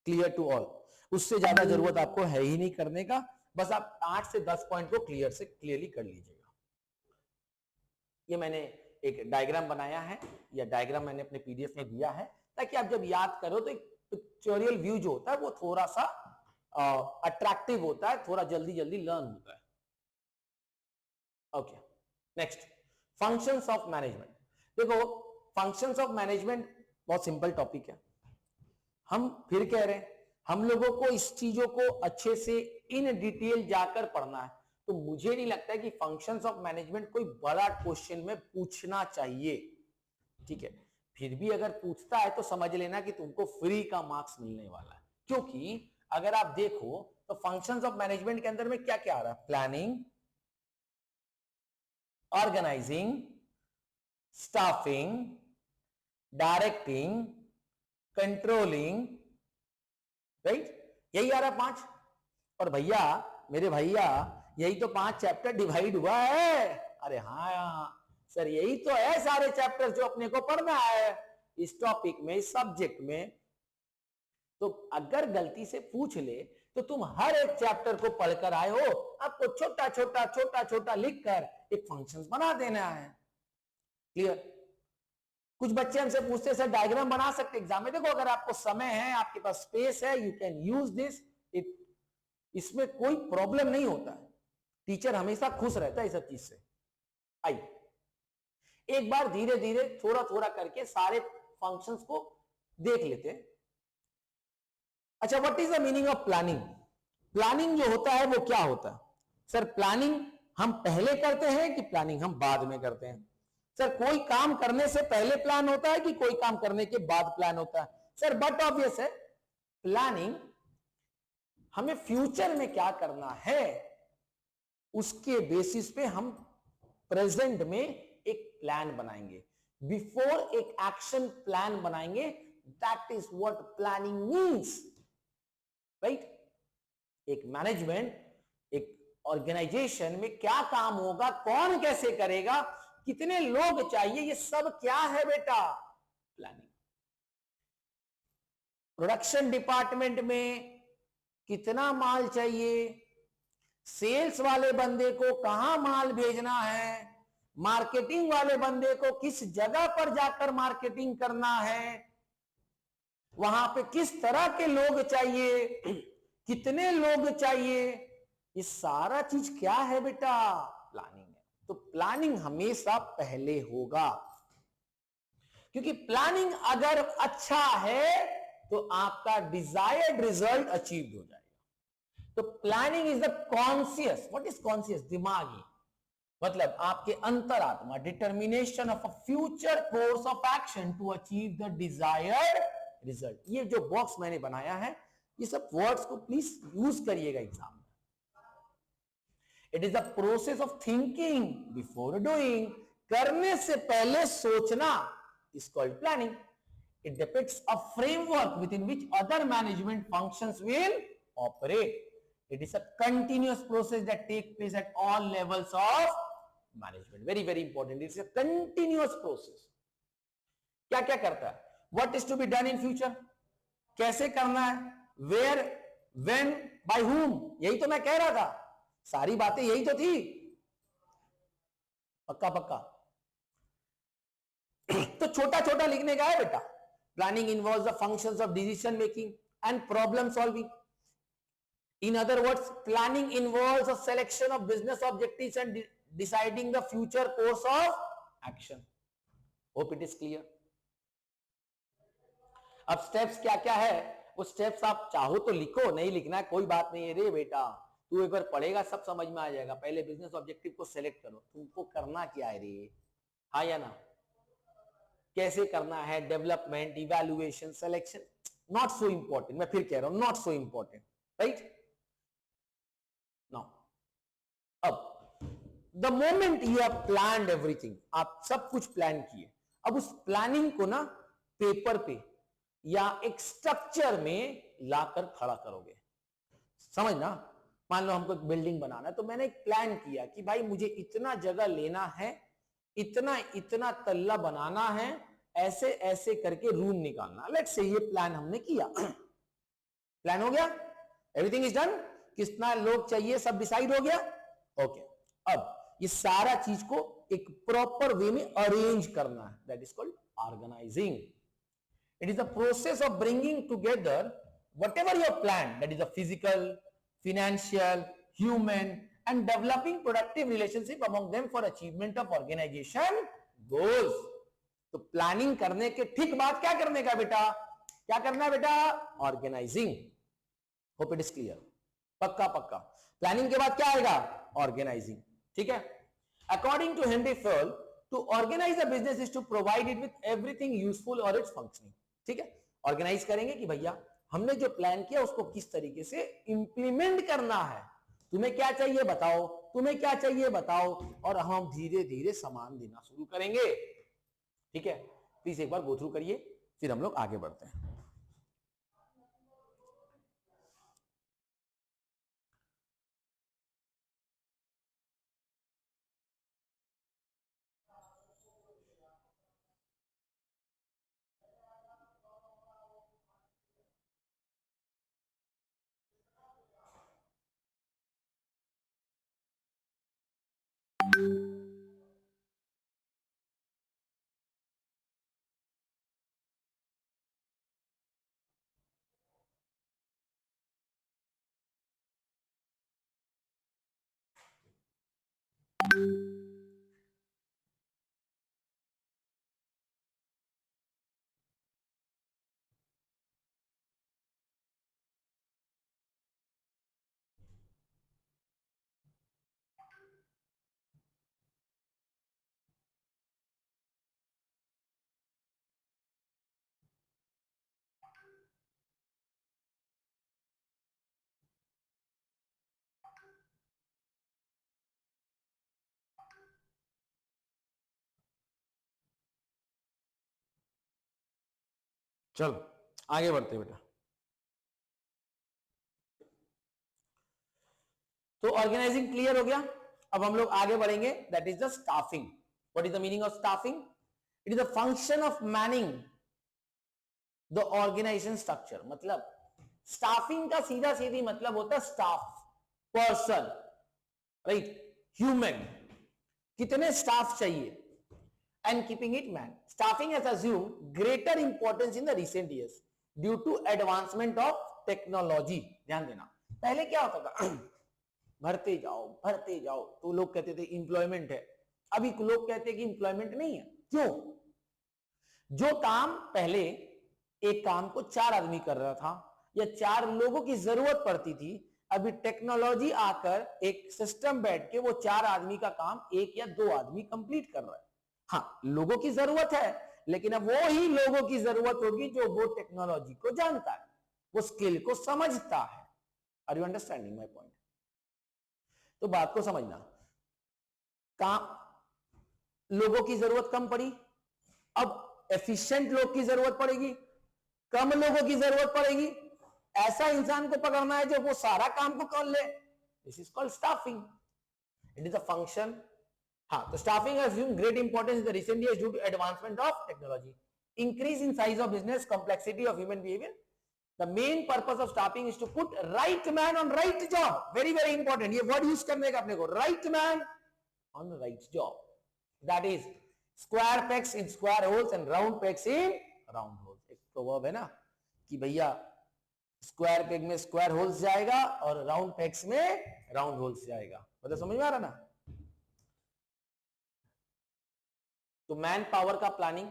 Clear to all? उससे ज्यादा जरूरत आपको है ही नहीं करने का, बस आप 8 से 10 पॉइंट को क्लियरली कर लीजिएगा। ये मैंने एक डायग्राम बनाया है, या डायग्राम मैंने अपने पीडीएफ में दिया है, ताकि आप जब याद करो तो एक पिक्चोरियल व्यू जो होता है वो थोड़ा सा अट्रैक्टिव होता है, थोड़ा जल्दी जल्दी लर्न होता है। Okay, next, functions of management. देखो, फंक्शंस ऑफ मैनेजमेंट बहुत सिंपल टॉपिक है। हम फिर कह रहे हैं, हम लोगों को इस चीजों को अच्छे से इन डिटेल जाकर पढ़ना है, तो मुझे नहीं लगता है कि फंक्शंस ऑफ मैनेजमेंट कोई बड़ा क्वेश्चन में पूछना चाहिए, ठीक है। फिर भी अगर पूछता है तो समझ लेना कि तुमको फ्री का मार्क्स मिलने वाला है, क्योंकि अगर आप देखो तो फंक्शंस ऑफ मैनेजमेंट के अंदर में क्या क्या आ रहा है? Planning, organizing, staffing, directing, controlling, right, यही आ रहा है 5। और भैया, मेरे भैया, यही तो 5 चैप्टर डिवाइड हुआ है। अरे हाँ सर, यही तो है सारे चैप्टर जो अपने को पढ़ना है इस टॉपिक में, इस सब्जेक्ट में। तो अगर गलती से पूछ ले तो तुम हर एक चैप्टर को पढ़कर आए हो, आपको छोटा छोटा छोटा छोटा लिखकर एक फंक्शंस बना देना है। क्लियर? कुछ बच्चे हमसे पूछते सर डायग्राम बना सकते एग्जाम में? देखो, अगर आपको समय है, आपके पास स्पेस है, यू कैन यूज दिस, इसमें कोई प्रॉब्लम नहीं होता है। टीचर हमेशा खुश रहता है इस सब चीज से। आइए एक बार धीरे धीरे थोड़ा थोड़ा करके सारे फंक्शंस को देख लेते हैं। अच्छा, what is the meaning of planning? Planning जो होता है वो क्या होता है? सर प्लानिंग हम पहले करते हैं कि प्लानिंग हम बाद में करते हैं? सर कोई काम करने से पहले प्लान होता है कि कोई काम करने के बाद प्लान होता है? सर बट ऑब्वियस है, प्लानिंग हमें फ्यूचर में क्या करना है उसके बेसिस पे हम प्रेजेंट में एक प्लान बनाएंगे, बिफोर एक एक्शन प्लान बनाएंगे। That is what planning means, right? एक मैनेजमेंट, एक ऑर्गेनाइजेशन में क्या काम होगा, कौन कैसे करेगा, कितने लोग चाहिए, ये सब क्या है बेटा? प्लानिंग। प्रोडक्शन डिपार्टमेंट में कितना माल चाहिए, सेल्स वाले बंदे को कहां माल भेजना है, मार्केटिंग वाले बंदे को किस जगह पर जाकर मार्केटिंग करना है, वहां पे किस तरह के लोग चाहिए, कितने लोग चाहिए, ये सारा चीज क्या है बेटा? प्लानिंग है। तो प्लानिंग हमेशा पहले होगा, क्योंकि प्लानिंग अगर अच्छा है तो आपका डिजायर्ड रिजल्ट अचीव हो जाएगा। तो planning is the conscious, what is conscious? दिमागी, मतलब आपके अंतरात्मा, determination of a future course of action to achieve the desired result. ये जो बॉक्स मैंने बनाया है, ये सब वर्ड्स को प्लीज यूज करिएगा एग्जाम में। It is the process of thinking before doing, करने से पहले सोचना is called planning. It depicts a framework within which other management functions will operate. It is a continuous process that takes place at all levels of management. Very, very important. It is a continuous process. क्या क्या करता है? What is to be done in future? कैसे करना है? Where, when, by whom? यही तो मैं कह रहा था, सारी बातें यही तो थी। पक्का पक्का तो छोटा छोटा लिखने का है बेटा। Planning involves the functions of decision making and problem solving. In other words, planning involves the selection of business objectives and deciding the future course of action. Hope it is clear. अब steps क्या क्या है, वो steps आप चाहो तो लिखो, नहीं लिखना है कोई बात नहीं है रे बेटा, तू एक बार पढ़ेगा सब समझ में आ जाएगा। पहले बिजनेस ऑब्जेक्टिव को सिलेक्ट करो, तुमको करना क्या है रे, हाँ या ना? कैसे करना है, development, evaluation, selection, not so important. मैं फिर कह रहा हूं, not so important, right? Now अब the moment you have planned everything, आप सब कुछ प्लान किए, अब उस प्लानिंग को ना पेपर पे या एक स्ट्रक्चर में लाकर खड़ा करोगे। समझना, मान लो हमको एक बिल्डिंग बनाना है, तो मैंने एक प्लान किया कि भाई मुझे इतना जगह लेना है, इतना इतना तल्ला बनाना है, ऐसे ऐसे करके रूम निकालना। लेट्स से ये प्लान हमने किया, प्लान हो गया, एवरीथिंग इज डन, कितना लोग चाहिए सब डिसाइड हो गया, ओके। अब ये सारा चीज को एक प्रॉपर वे में अरेंज करना है, that is called organizing. It is the process of bringing together whatever you have planned, that is the physical, financial, human, and developing productive relationship among them for achievement of organization goals. तो planning करने के ठीक बाद क्या करने का बेटा, क्या करना है बेटा, organizing. Hope it is clear. पक्का पक्का. प्लानिंग के बाद क्या आएगा, ऑर्गेनाइजिंग. ठीक है. According to Henry Fayol, to organize a business is to provide it with everything useful और इट्स फंक्शनिंग. ठीक है. ऑर्गेनाइज करेंगे कि भैया हमने जो प्लान किया उसको किस तरीके से इंप्लीमेंट करना है, तुम्हें क्या चाहिए बताओ, तुम्हें क्या चाहिए बताओ, और हम धीरे धीरे सामान देना शुरू करेंगे. ठीक है. प्लीज एक बार गो थ्रू करिए, फिर हम लोग आगे बढ़ते हैं. चलो आगे बढ़ते बेटा. तो ऑर्गेनाइजिंग क्लियर हो गया. अब हम लोग आगे बढ़ेंगे, that is the staffing. What is the meaning of staffing? It is the function of manning the organization structure. मतलब स्टाफिंग का सीधा सीधी मतलब होता है स्टाफ, पर्सन, राइट, ह्यूमन. कितने स्टाफ चाहिए, and keeping it man. Staffing has assumed greater importance in the recent years due to advancement of technology. ध्यान देना, पहले क्या होता था, भरते जाओ तो लोग कहते थे इंप्लॉयमेंट है. अभी लोग कहते हैं कि इंप्लॉयमेंट नहीं है. क्यों? जो काम पहले एक काम को 4 आदमी कर रहा था या 4 लोगों की जरूरत पड़ती थी, अभी टेक्नोलॉजी आकर एक सिस्टम बैठ के वो 4 आदमी का काम 1 या 2 आदमी कंप्लीट कर रहा है. हाँ, लोगों की जरूरत है, लेकिन अब वो ही लोगों की जरूरत होगी जो वो टेक्नोलॉजी को जानता है, वो स्किल को समझता है. Are you understanding my point? तो बात को समझना. काम लोगों की जरूरत कम पड़ी, अब एफिशिएंट लोग की जरूरत पड़ेगी, कम लोगों की जरूरत पड़ेगी. ऐसा इंसान को पकड़ना है जो वो सारा काम को कर ले. This is called staffing. It is a function. हाँ, तो staffing has assumed great importance in the recent years due to advancement of technology, increase in size of business, complexity of human behavior. The main purpose of staffing is to put right man on right job. Very very important. ये word use करने का अपने को, right man on the right job. That is square pegs in square holes and round pegs in round holes. एक proverb है ना कि भैया स्क्वायर पेग में स्क्वायर होल्स जाएगा और राउंड पेग्स में राउंड होल्स जाएगा. मतलब समझ में आ रहा ना? तो मैन पावर का प्लानिंग,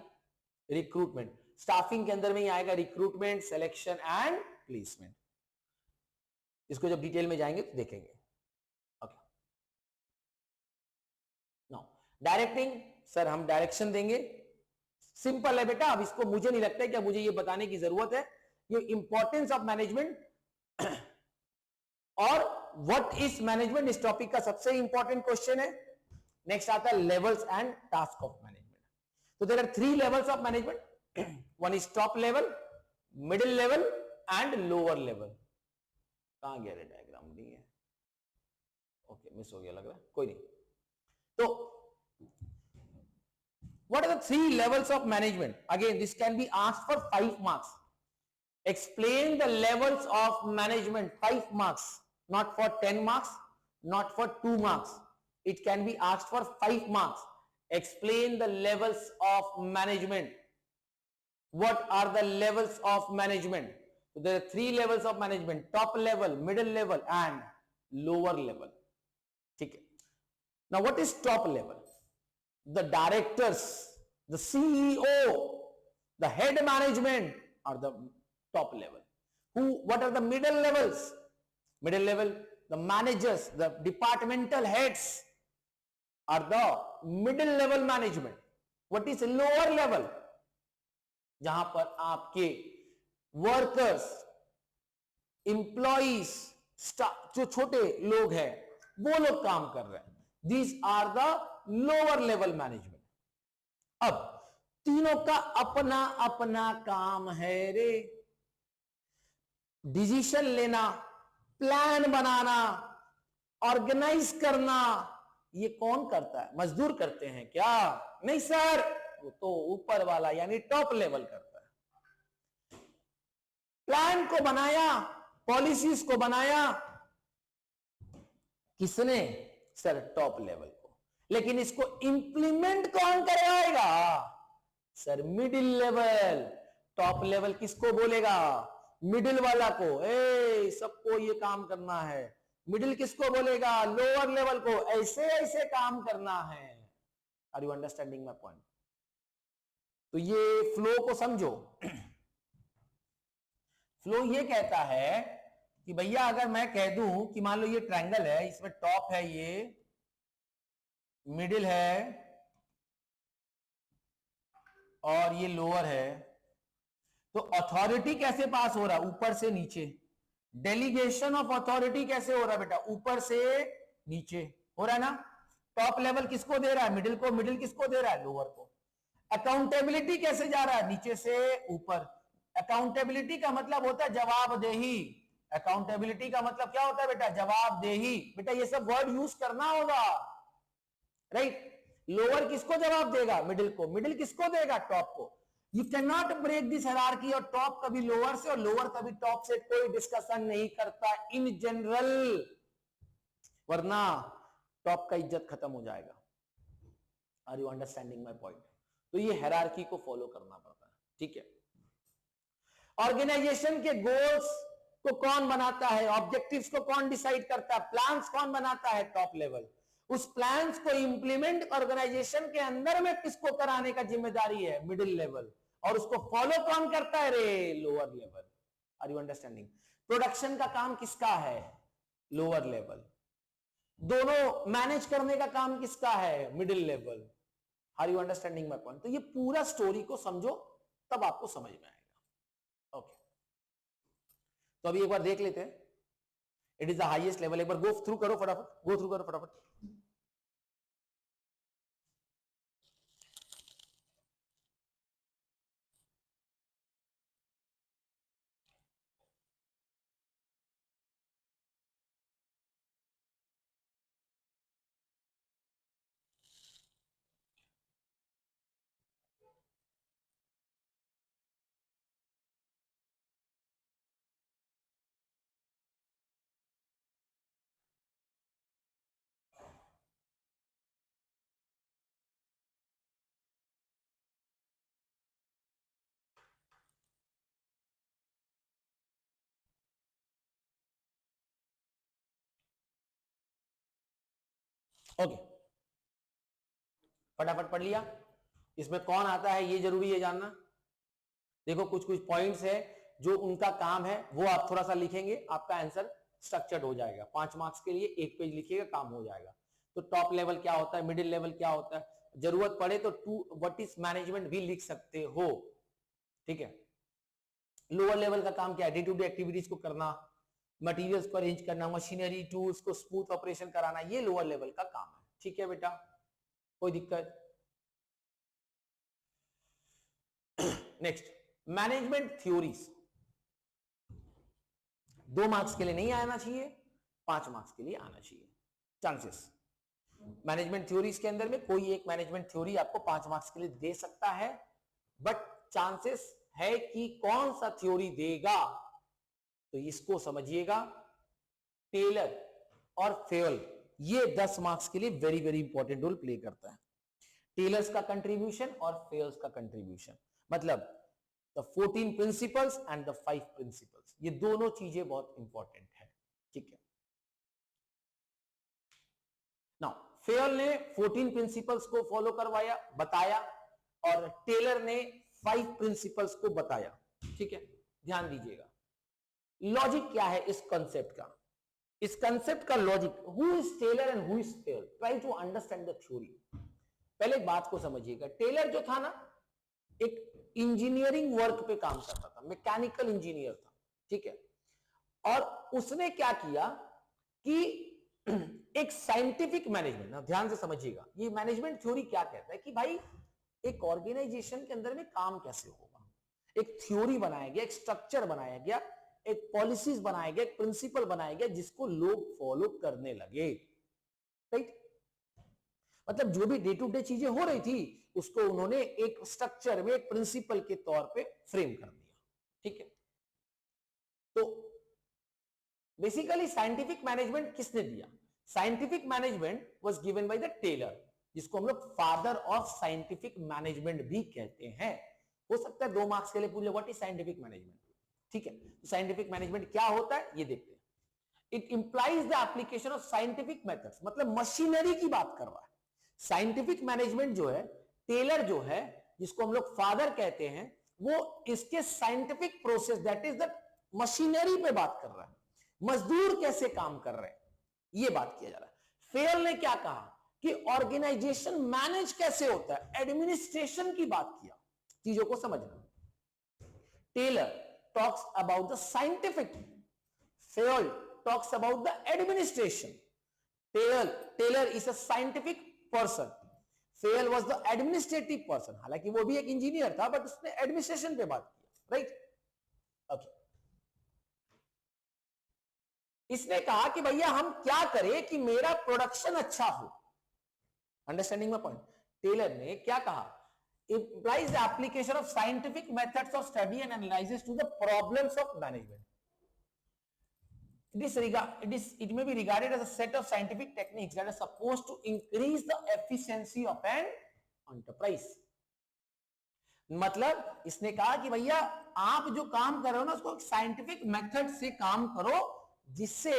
रिक्रूटमेंट, स्टाफिंग के अंदर में ही आएगा रिक्रूटमेंट, सिलेक्शन एंड प्लेसमेंट. इसको जब डिटेल में जाएंगे तो देखेंगे. ओके. Now directing. सर हम डायरेक्शन देंगे. सिंपल है बेटा. अब इसको मुझे नहीं लगता है कि मुझे ये बताने की जरूरत है. ये इंपॉर्टेंस ऑफ मैनेजमेंट और व्हाट इज मैनेजमेंट, इस टॉपिक का सबसे इंपॉर्टेंट क्वेश्चन है. नेक्स्ट आता है levels and task of management. So there are 3 levels of management. One is top level, middle level and lower level. कहां गया रे डायग्राम? नहीं है. ओके, मिस हो गया लग रहा है. कोई नहीं. तो what are the 3 levels of management? Again, this can be asked for 5 marks. Explain the levels of management. 5 marks, not for 10 marks, not for 2 marks. It can be asked for 5 marks. Explain the levels of management. What are the levels of management? So there are 3 levels of management: top level, middle level and lower level. Okay. Now what is top level? The directors, the CEO, the head management are the top level. What are the middle levels? Middle level, the managers, the departmental heads are the middle level management. What is lower level? जहां पर आपके workers, employees, जो छोटे लोग हैं वो लोग काम कर रहे हैं. These are the lower level management. अब तीनों का अपना अपना काम है रे. डिसीजन लेना, प्लान बनाना, ऑर्गेनाइज करना, ये कौन करता है? मजदूर करते हैं क्या? नहीं सर, वो तो ऊपर वाला यानी टॉप लेवल करता है. प्लान को बनाया, पॉलिसीज को बनाया किसने? सर टॉप लेवल को. लेकिन इसको इंप्लीमेंट कौन कराएगा? Sir middle level. Top level किसको बोलेगा? मिडिल वाला को. सबको ये काम करना है. मिडिल किसको बोलेगा? लोअर लेवल को. ऐसे ऐसे काम करना है. Are you understanding my point? तो ये फ्लो को समझो. फ्लो ये कहता है कि भैया अगर मैं कह दूं कि मान लो ये ट्रायंगल है, इसमें टॉप है, ये मिडिल है और ये लोअर है, तो अथॉरिटी कैसे पास हो रहा है? ऊपर से नीचे. डेलीगेशन ऑफ अथॉरिटी कैसे हो रहा है बेटा? ऊपर से नीचे हो रहा है ना. टॉप लेवल किसको दे रहा है? मिडिल को. मिडिल किसको दे रहा है? लोअर को. अकाउंटेबिलिटी कैसे जा रहा है? नीचे से ऊपर. अकाउंटेबिलिटी का मतलब होता है जवाबदेही. अकाउंटेबिलिटी का मतलब क्या होता है बेटा? जवाबदेही. बेटा ये सब वर्ड यूज करना होगा, राइट. लोअर किसको जवाब देगा? मिडिल को. मिडिल किसको देगा? टॉप को. You can not break this hierarchy. और टॉप कभी लोअर से और लोअर कभी टॉप से कोई डिस्कशन नहीं करता इन जनरल, वरना टॉप का इज्जत खत्म हो जाएगा. Are you understanding my point? तो ये हायरार्की को फॉलो करना पड़ता है. ठीक है. ऑर्गेनाइजेशन के गोल्स को कौन बनाता है? ऑब्जेक्टिव्स को कौन डिसाइड करता है? प्लान्स कौन बनाता है? Top level. उस प्लान्स को इंप्लीमेंट ऑर्गेनाइजेशन के अंदर में किसको कराने का जिम्मेदारी है? Middle level. और उसको फॉलो कौन करता है रे? Lower level. Are you understanding? Production का काम किसका है? Lower level. दोनों मैनेज करने का काम किसका है? Middle level. Are you understanding my point? तो ये पूरा स्टोरी को समझो, तब आपको समझ में आएगा. ओके, तो अभी एक बार देख लेते हैं. It is the highest level. एक बार गो थ्रू करो फटाफट. गो थ्रू करो फटाफट. ओके, फटाफट पढ़ लिया. इसमें कौन आता है ये जरूरी है जानना. देखो कुछ कुछ पॉइंट्स है जो उनका काम है, वो आप थोड़ा सा लिखेंगे, आपका आंसर स्ट्रक्चर्ड हो जाएगा. 5 मार्क्स के लिए 1 पेज लिखिएगा, काम हो जाएगा. तो टॉप लेवल क्या होता है? मिडिल लेवल क्या होता है? जरूरत पड़े तो व्हाट इज मैनेजमेंट भी लिख सकते हो. ठीक है. लोअर लेवल का काम क्या है? डे टू डे एक्टिविटीज को करना, मटेरियल्स को अरेंज करना, मशीनरी टूल्स को स्मूथ ऑपरेशन कराना, ये लोअर लेवल का काम है. ठीक है बेटा, कोई दिक्कत? Next, management theories. 2 मार्क्स के लिए नहीं आना चाहिए, 5 मार्क्स के लिए आना चाहिए. चांसेस मैनेजमेंट थ्योरीज के अंदर में कोई एक मैनेजमेंट थ्योरी आपको 5 मार्क्स के लिए दे सकता है, बट चांसेस है कि कौन सा थ्योरी देगा, तो इसको समझिएगा. टेलर और फेयल ये 10 मार्क्स के लिए very very important role play करता है। टेलर्स का कंट्रीब्यूशन और फेयर्स का कंट्रीब्यूशन, मतलब the 14 principles and the 5 principles, ये दोनों चीजें बहुत इंपॉर्टेंट है। ठीक है, नाउ फेयर ने 14 प्रिंसिपल्स को फॉलो करवाया, बताया, और टेलर ने 5 प्रिंसिपल्स को बताया। ठीक है, ध्यान दीजिएगा लॉजिक क्या है इस कंसेप्ट का। इस कंसेप्ट का logic, who is Taylor and who is Fayol, try to understand the theory. पहले एक बात को समझिएगा, टेलर जो था ना एक इंजीनियरिंग वर्क पे काम करता था, मैकेनिकल इंजीनियर था। ठीक है, और उसने क्या किया कि एक साइंटिफिक मैनेजमेंट, ना ध्यान से समझिएगा, ये मैनेजमेंट थ्योरी क्या कहता है कि भाई एक ऑर्गेनाइजेशन के अंदर में काम कैसे होगा, एक थ्योरी बनाया गया, एक स्ट्रक्चर बनाया गया, एक पॉलिसीज बनाया गया, एक प्रिंसिपल बनाया गया जिसको लोग फॉलो करने लगे। राइट, मतलब जो भी डे टू डे चीजें हो रही थी उसको उन्होंने एक स्ट्रक्चर में, एक प्रिंसिपल के तौर पे फ्रेम कर दिया। ठीक है, तो बेसिकली साइंटिफिक मैनेजमेंट किसने दिया? Scientific management was given by the Taylor, जिसको हम लोग फादर ऑफ साइंटिफिक मैनेजमेंट भी कहते हैं। हो सकता है 2 मार्क्स के लिए पूछ ले व्हाट इज साइंटिफिक मैनेजमेंट। ठीक है, तो साइंटिफिक मैनेजमेंट क्या होता है ये देखते हैं। It implies the application of scientific methods, मतलब मशीनरी की बात कर रहा है। साइंटिफिक मैनेजमेंट जो है, टेलर जो है जिसको हम लोग फादर कहते हैं, वो इसके scientific process, that is the machinery पे बात कर रहा है, मजदूर कैसे काम कर रहे हैं ये बात किया जा रहा है। फेयर ने क्या कहा कि ऑर्गेनाइजेशन मैनेज कैसे होता है, एडमिनिस्ट्रेशन की बात किया। चीजों को समझना, Taylor talks about the scientific, Fayol talks about the administration. Taylor is a scientific person, Fayol was the administrative person. हालांकि वो भी एक इंजीनियर था बट उसने एडमिनिस्ट्रेशन पे बात किया। राइट, ओके, इसने कहा कि भैया हम क्या करें कि मेरा प्रोडक्शन अच्छा हो। Understanding my point? टेलर ने क्या कहा, implies the application of scientific methods of study and analysis to the problems of management. It may be regarded as a set of scientific techniques that are supposed to increase the efficiency of an enterprise. मतलब इसने कहा कि भैया आप जो काम कर रहे हो ना उसको साइंटिफिक मेथड से काम करो जिससे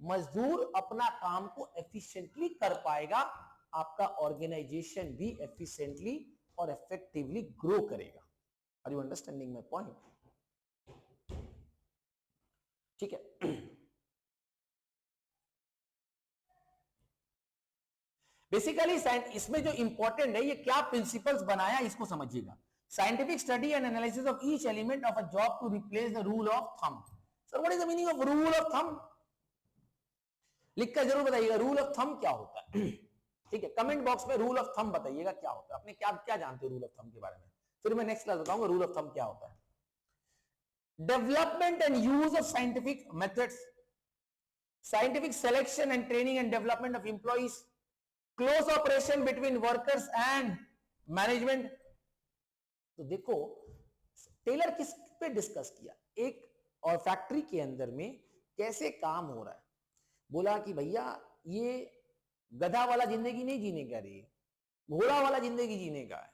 मजदूर अपना काम को एफिशिएंटली कर पाएगा, आपका ऑर्गेनाइजेशन भी एफिशिएंटली और इफेक्टिवली ग्रो करेगा। Are you understanding my point? ठीक है, बेसिकली इसमें जो इंपॉर्टेंट है, ये क्या प्रिंसिपल्स बनाया इसको समझिएगा। Scientific study and analysis of each element of a job to replace the rule of thumb. Sir what is the meaning of rule of thumb? लिखकर जरूर बताइएगा रूल ऑफ थंब क्या होता है। ठीक है, कमेंट बॉक्स में रूल ऑफ थंब बताइएगा क्या होता है, अपने क्या क्या जानते हो रूल ऑफ थंब के बारे में, फिर मैं नेक्स्ट क्लास बताऊंगा रूल ऑफ थंब क्या होता है। Development and use of scientific methods, scientific selection and training and development of employees, close operation between workers and management. तो देखो टेलर किस पे डिस्कस किया, एक और फैक्ट्री के अंदर में कैसे काम हो रहा है। बोला कि भैया ये गधा वाला जिंदगी नहीं जीने का रे, घोड़ा वाला जिंदगी जीने का है,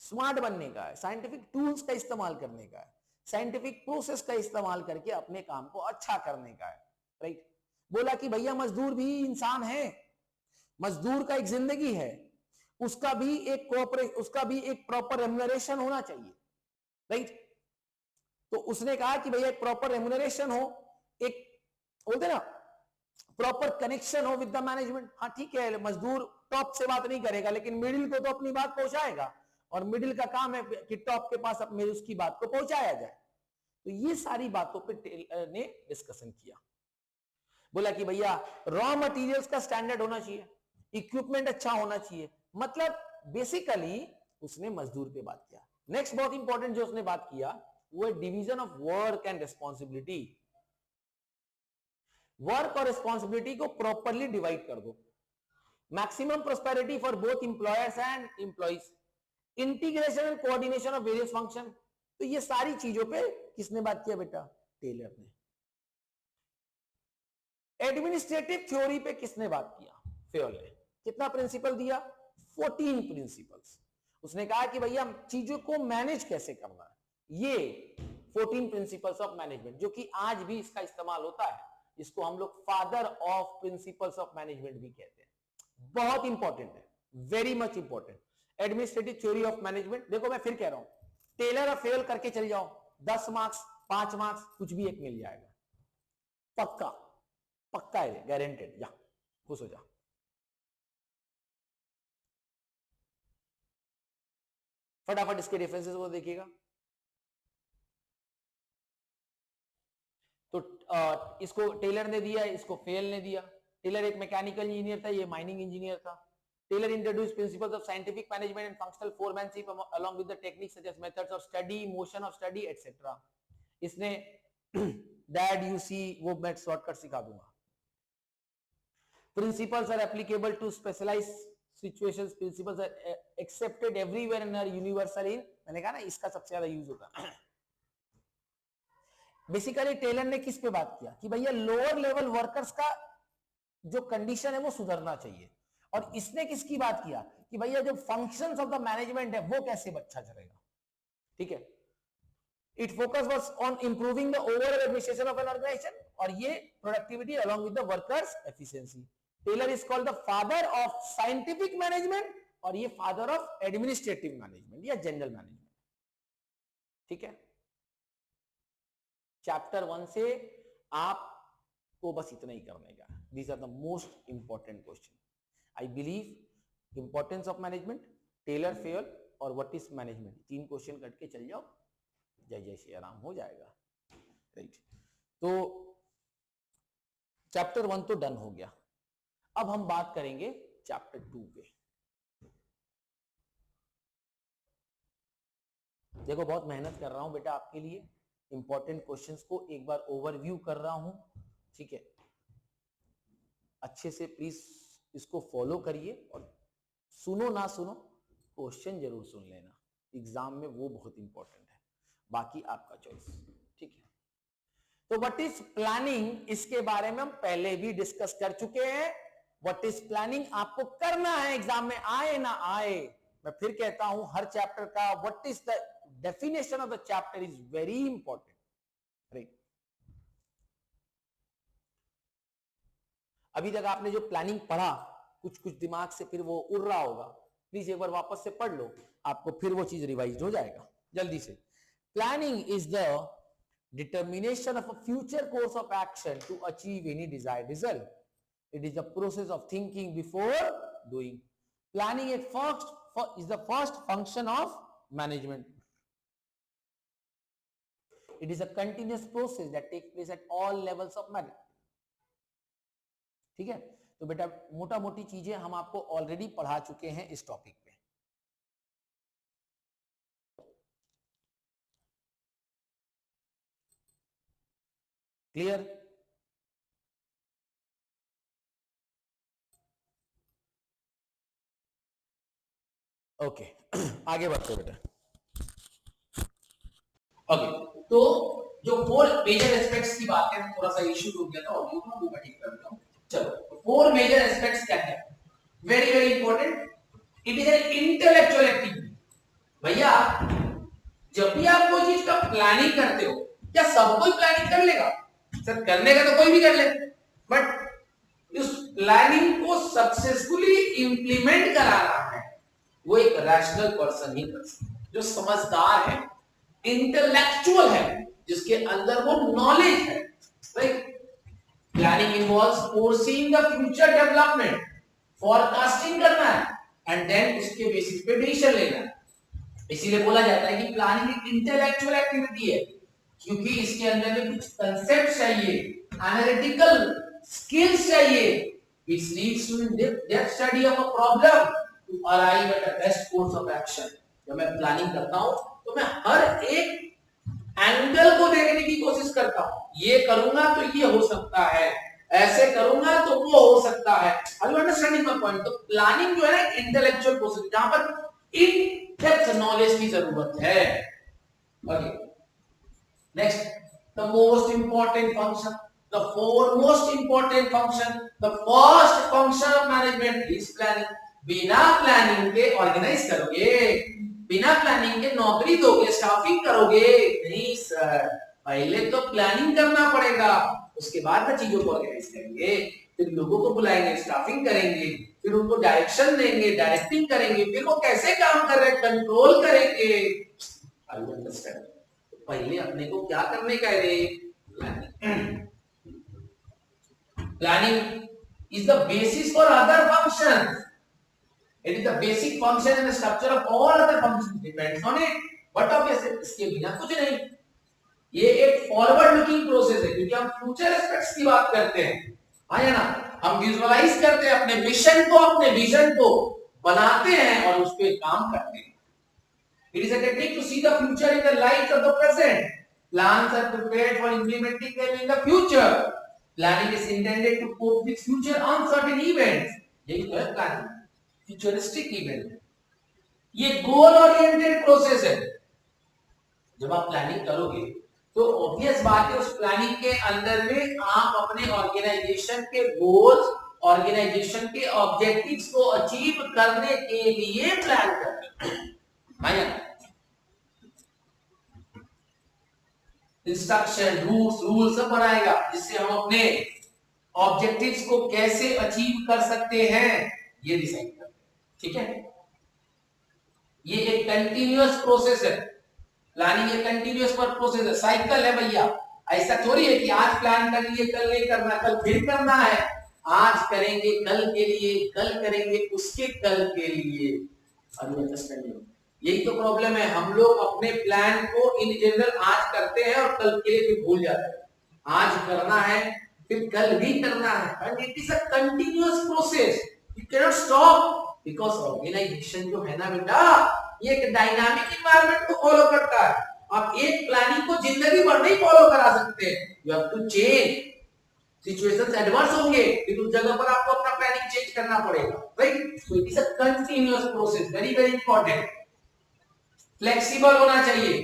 स्मार्ट बनने का है, साइंटिफिक टूल्स का इस्तेमाल करने का है, साइंटिफिक प्रोसेस का इस्तेमाल करके अपने काम को अच्छा करने का है। राइट, बोला कि भैया मजदूर भी इंसान है, मजदूर का एक जिंदगी है, उसका भी एक प्रॉपर रेम्यूनरेशन होना चाहिए। राइट, तो उसने कहा कि भैया एक प्रॉपर रेम्यूनरेशन हो, एक बोलते ना प्रॉपर कनेक्शन हो विद द मैनेजमेंट। हाँ ठीक है, मजदूर टॉप से बात नहीं करेगा लेकिन मिडिल को तो अपनी बात पहुंचाएगा, और मिडिल का काम है कि टॉप के पास अपने उसकी बात को पहुंचाया जाए। तो ये सारी बातों पे टेलर ने डिस्कशन किया। बोला कि भैया रॉ मटेरियल्स का स्टैंडर्ड होना चाहिए, इक्विपमेंट अच्छा होना चाहिए, मतलब बेसिकली उसने मजदूर पे बात किया। नेक्स्ट बहुत इंपॉर्टेंट जो उसने बात किया वो है division of work and responsibility. Work और रिस्पॉन्सिबिलिटी को प्रॉपरली डिवाइड कर दो, maximum prosperity for both employers and employees, integration and coordination of various function. तो ये सारी चीजों पे किसने बात किया बेटा? टेलर ने। एडमिनिस्ट्रेटिव थ्योरी पे किसने बात किया? फेयल ने। कितना प्रिंसिपल दिया? 14 प्रिंसिपल्स। उसने कहा कि भैया चीजों को मैनेज कैसे करना है, ये 14 प्रिंसिपल्स ऑफ मैनेजमेंट, जो कि आज भी इसका इस्तेमाल होता है, इसको हम लोग father of principles of management भी कहते हैं। बहुत इंपॉर्टेंट है, very much important. Administrative theory of management. देखो मैं फिर कह रहा हूं, टेलर और फेल करके चल जाओ, 10 मार्क्स 5 मार्क्स कुछ भी एक मिल जाएगा, पक्का पक्का है, गारंटेड। जा खुश हो जा। फटाफट इसके रेफरेंसेस को देखिएगा। तो इसको टेलर ने दिया, इसको फेल ने दिया। टेलर एक मैकेनिकल इंजीनियर था, ये माइनिंग इंजीनियर था। Taylor introduce principles of scientific management and functional foremanship along with the techniques such as methods of study, motion of study etc. इसने दैट यू सी, वो मैं shortcut सिखा दूंगा। Principles are applicable to specialized situations. Principles are accepted everywhere and are universal in, मैंने कहा ना इसका सबसे ज्यादा यूज होता है। बेसिकली टेलर ने किस पे बात किया कि भैया लोअर लेवल वर्कर्स का जो कंडीशन है वो सुधरना चाहिए, और इसने किसकी बात किया कि भैया जो फंक्शंस ऑफ द मैनेजमेंट है वो कैसे अच्छा चलेगा। ठीक है, it focus was on improving the overall administration of an organization, और ये productivity along with the workers efficiency. Taylor is called the father of scientific management, और ये फादर ऑफ एडमिनिस्ट्रेटिव मैनेजमेंट या जनरल मैनेजमेंट। ठीक है, chapter 1 से आपको बस इतना ही करने का। These are the most important question. I believe importance of management, Taylor Fayol और व्हाट इज मैनेजमेंट, 3 क्वेश्चन करके चल जाओ, जय जय श्री राम हो जाएगा। राइट, तो चैप्टर 1 तो डन हो गया। अब हम बात करेंगे चैप्टर 2 पे। देखो बहुत मेहनत कर रहा हूं बेटा आपके लिए, इंपॉर्टेंट क्वेश्चंस को एक बार ओवरव्यू कर रहा हूं। ठीक है, अच्छे से प्लीज इसको फॉलो करिए, और सुनो ना सुनो क्वेश्चन जरूर सुन लेना, एग्जाम में वो बहुत इंपॉर्टेंट है, बाकी आपका चॉइस। ठीक है, तो व्हाट इज प्लानिंग, इसके बारे में हम पहले भी डिस्कस कर चुके हैं। व्हाट इज प्लानिंग आपको करना है, एग्जाम में आए ना आए, मैं फिर कहता हूं हर चैप्टर का what is the definition of the chapter is very important. Right, अभी तक आपने जो प्लानिंग पढ़ा कुछ कुछ दिमाग से फिर वो उड़ रहा होगा, प्लीज एक बार वापस से पढ़ लो, आपको फिर वो चीज रिवाइज हो जाएगा जल्दी से। Planning is the determination of a future course of action to achieve any desired result. It is the process of thinking before doing. Planning is the first function of management. It is a continuous process that takes place at all levels of management. ठीक है, तो बेटा मोटा मोटी चीजें हम आपको already पढ़ा चुके हैं इस टॉपिक पे। क्लियर? ओके, आगे बढ़ते बेटा। ओके, तो जो 4 मेजर एस्पेक्ट्स की बात है, थोड़ा सा इशू हो गया था ऑडियो का, वो मैं ठीक कर दूं। चलो, 4 मेजर एस्पेक्ट्स क्या है, very very important. It is an intellectual activity. भैया जब भी आप कोई चीज का प्लानिंग करते हो, क्या सब कोई प्लानिंग कर लेगा? सर करने का तो कोई भी कर ले, बट उस प्लानिंग को सक्सेसफुली इंप्लीमेंट कराना है वो एक रैशनल पर्सन ही कर सकता है, जो समझदार है, इंटेलेक्चुअल है, जिसके अंदर वो नॉलेज है। Planning involves foreseeing the future development, forecasting करना है, एंड देन उसके बेसिस पे डिसीजन लेना है। इसीलिए बोला जाता है कि प्लानिंग एक इंटेलेक्चुअल एक्टिविटी है, क्योंकि इसके अंदर में कुछ कंसेप्ट चाहिए, एनालिटिकल स्किल्स चाहिए, which leads to in-depth study of a problem to arrive at the best course of action। जब मैं प्लानिंग करता हूं तो मैं हर एक एंगल को देखने की कोशिश करता हूं, ये करूंगा तो ये हो सकता है, ऐसे करूंगा तो वो हो सकता है। Are you understanding my point? तो प्लानिंग जो है ना इंटेलेक्चुअल प्रोसेस, जहां पर इन डेप्थ नॉलेज की जरूरत है। Okay, next, the most important function, The foremost important function, the first function of management is planning. बिना प्लानिंग के ऑर्गेनाइज करोगे, बिना प्लानिंग के नौकरी दोगे, स्टाफिंग करोगे नहीं सर। पहले तो प्लानिंग करना पड़ेगा, उसके बाद में चीजों को ऑर्गेनाइज करेंगे, फिर लोगों को बुलाएंगे, स्टाफिंग करेंगे, फिर उनको डायरेक्शन देंगे, डायरेक्टिंग करेंगे, फिर वो कैसे काम कर रहे हैं कंट्रोल करेंगे। पहले अपने को क्या करने का है? Planning. Planning is the basis for other functions. It is the basic function and the structure of all other functions depends on it. But obviously इसके बिना कुछ नहीं। ये एक फॉरवर्ड लुकिंग प्रोसेस है, क्योंकि हम फ्यूचर एस्पेक्ट्स की बात करते हैं, हाँ या ना? हम विजुअलाइज करते हैं अपने मिशन को, अपने विजन को बनाते हैं और उस पर काम करते हैं। It is a technique to see the future in the light of the present. Plans are prepared for implementing them in the future. Planning is intended to cope with future uncertain events. यही तो है planning, futuristic event. ये goal oriented process है। जब आप planning करोगे तो obvious बात है उस प्लानिंग के अंदर में आप अपने ऑर्गेनाइजेशन के गोल्स, ऑर्गेनाइजेशन के ऑब्जेक्टिव्स को अचीव करने के लिए प्लान कर रहे हैं। इंस्ट्रक्शन, रूल्स सब बनाएगा जिससे हम अपने ऑब्जेक्टिव्स को कैसे अचीव कर सकते हैं ये डिसाइड करते हैं। ठीक है, ये एक कंटिन्यूअस प्रोसेस है। प्लानिंग एक कंटिन्यूअस प्रोसेस है, साइकिल है भैया। ऐसा थोड़ी है कि आज प्लान कर लिए, कल नहीं करना, कल फिर करना है। आज करेंगे कल के लिए, कल करेंगे उसके कल के लिए। अंडरस्टैंडिंग, यही तो प्रॉब्लम है। हम लोग अपने प्लान को इन जनरल आज करते हैं और कल के लिए फिर भूल जाते हैं। आज करना है फिर कल भी करना है, and it is a continuous process, you can not stop, because organization जो है ना बेटा, ये एक डायनामिक एनवायरनमेंट को फॉलो करता है। आप एक प्लानिंग को जिंदगी भर नहीं फॉलो करा सकते, you have to change. Situations adverse होंगे, फिर उस जगह पर आपको अपना प्लानिंग चेंज करना पड़ेगा, right? So it is a continuous process, very very important. Flexible होना चाहिए,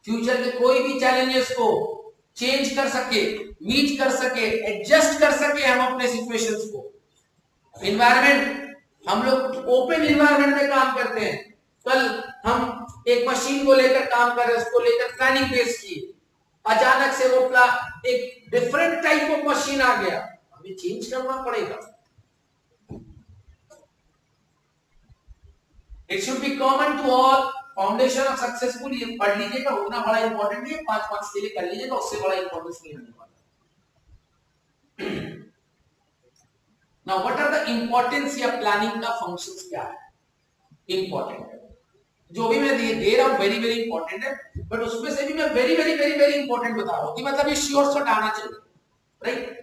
फ्यूचर के कोई भी चैलेंजेस को चेंज कर सके, मीट कर सके, एडजस्ट कर सके हम अपने सिचुएशंस को। एनवायरनमेंट, हम लोग ओपन एनवायरनमेंट में काम करते हैं। कल हम एक मशीन को लेकर काम कर रहे हैं, उसको लेकर प्लानिंग पेश की, अचानक से वो एक डिफरेंट टाइप ऑफ मशीन आ गया, हमें चेंज करना पड़ेगा। It should be common to all. Foundation of successful ये पढ़ लीजिएगा, उतना बड़ा इंपॉर्टेंट नहीं है, 5 मार्क्स के लिए कर लीजिएगा, उससे बड़ा इंपॉर्टेंस नहीं होने वाला। Now what are the importance या प्लानिंग का फंक्शंस क्या है? इंपॉर्टेंट है जो भी मैं दे रहा हूं, वेरी वेरी इंपॉर्टेंट है, बट उसमें से भी मैं very very very very important बता रहा हूं कि मतलब ये श्योर शॉट आना चाहिए, राइट?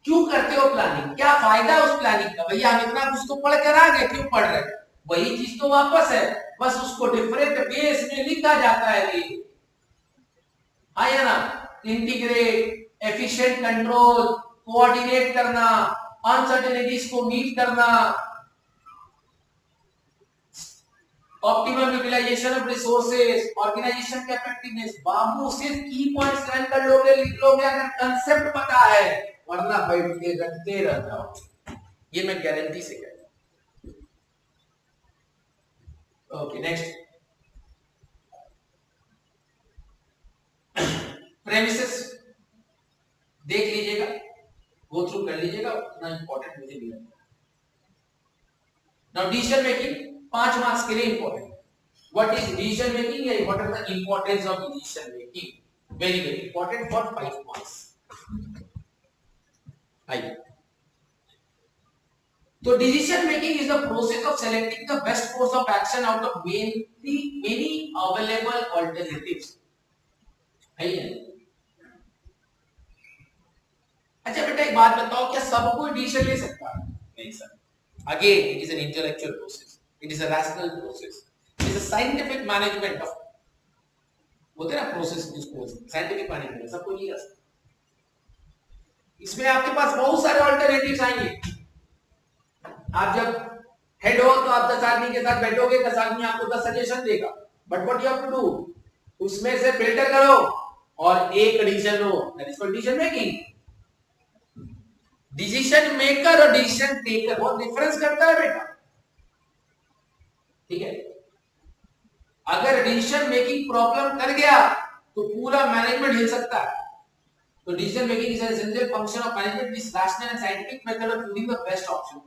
क्यों करते हो प्लानिंग? क्या फायदा है उस प्लानिंग का? भैया हम इतना कुछ तो पढ़ कर आ गए, क्यों पढ़ रहे हैं? वही चीज तो वापस है, बस उसको डिफरेंट बेस में लिखा जाता है। ये आया ना, इंटीग्रेट, एफिशिएंट कंट्रोल, कोऑर्डिनेट करना, अनसर्टेनिटीज को मीट करना, optimum utilization of resources, organization का इफेक्टिवनेस। बाबू सिर्फ की पॉइंट्स रन कर लोगे, लिख लोगे अगर कंसेप्ट पता है, वरना बैठ के रटते रह जाओ, ये मैं गारंटी से कहता हूं। ओके, नेक्स्ट, प्रेमिसेस देख लीजिएगा, गो थ्रू कर लीजिएगा, उतना इंपॉर्टेंट मुझे नहीं लगता। नाउ डिसीजन मेकिंग 5 मार्क्स के लिए important. What is decision making या what are the importance of decision making? Very very important for 5 marks. आइए, तो decision making is the process of selecting the best course of action out of many available alternatives. आइए, अच्छा बेटा एक बात बताओ, क्या सब कोई डिसीजन ले सकता है? नहीं sir. Again it is an intellectual process, it is a rational process, it is a scientific management of, बोलते हैं ना प्रोसेस, जिसको साइंटिफिक मैनेजमेंट, सब कोई नहीं कर सकता। इसमें आपके पास बहुत सारे अल्टरनेटिव्स आएंगे। आप जब हेड हो तो आप 10 आदमी के साथ बैठोगे, 10 आदमी आपको 10 सजेशन देगा, but what you have to do, उसमें से फिल्टर करो और एक डिसीजन रो, that is called decision making. Decision maker और डिसीजन टेकर बहुत डिफरेंस करता है बेटा, ठीक है। अगर डिसीजन मेकिंग प्रॉब्लम कर गया तो पूरा मैनेजमेंट हिल सकता है। तो decision making is an essential function of management, this rational and scientific method of choosing the best option.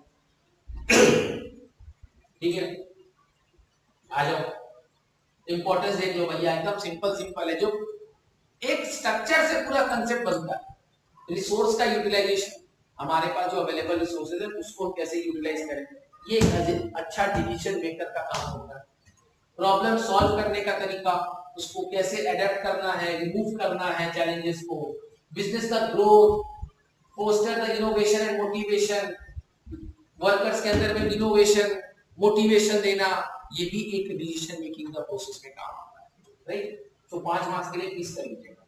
ठीक है, आ जाओ, इंपॉर्टेंस देख लो भैया, एकदम सिंपल सिंपल है। जो एक स्ट्रक्चर से पूरा कंसेप्ट बनता है, रिसोर्स का यूटिलाइजेशन, हमारे पास जो अवेलेबल रिसोर्सेज है उसको कैसे यूटिलाइज करें, ये एक अच्छा डिसीजन मेकर का काम होता है। प्रॉब्लम सॉल्व करने का तरीका, उसको कैसे अडेप्ट करना है, रिमूव करना है चैलेंजेस को, बिजनेस का growth, foster the innovation and motivation, workers के अंदर में इनोवेशन मोटिवेशन देना, ये भी एक डिसीजन मेकिंग का प्रोसेस में काम आता है, राइट। तो 5 मार्क्स के लिए प्लीज कर लीजिएगा।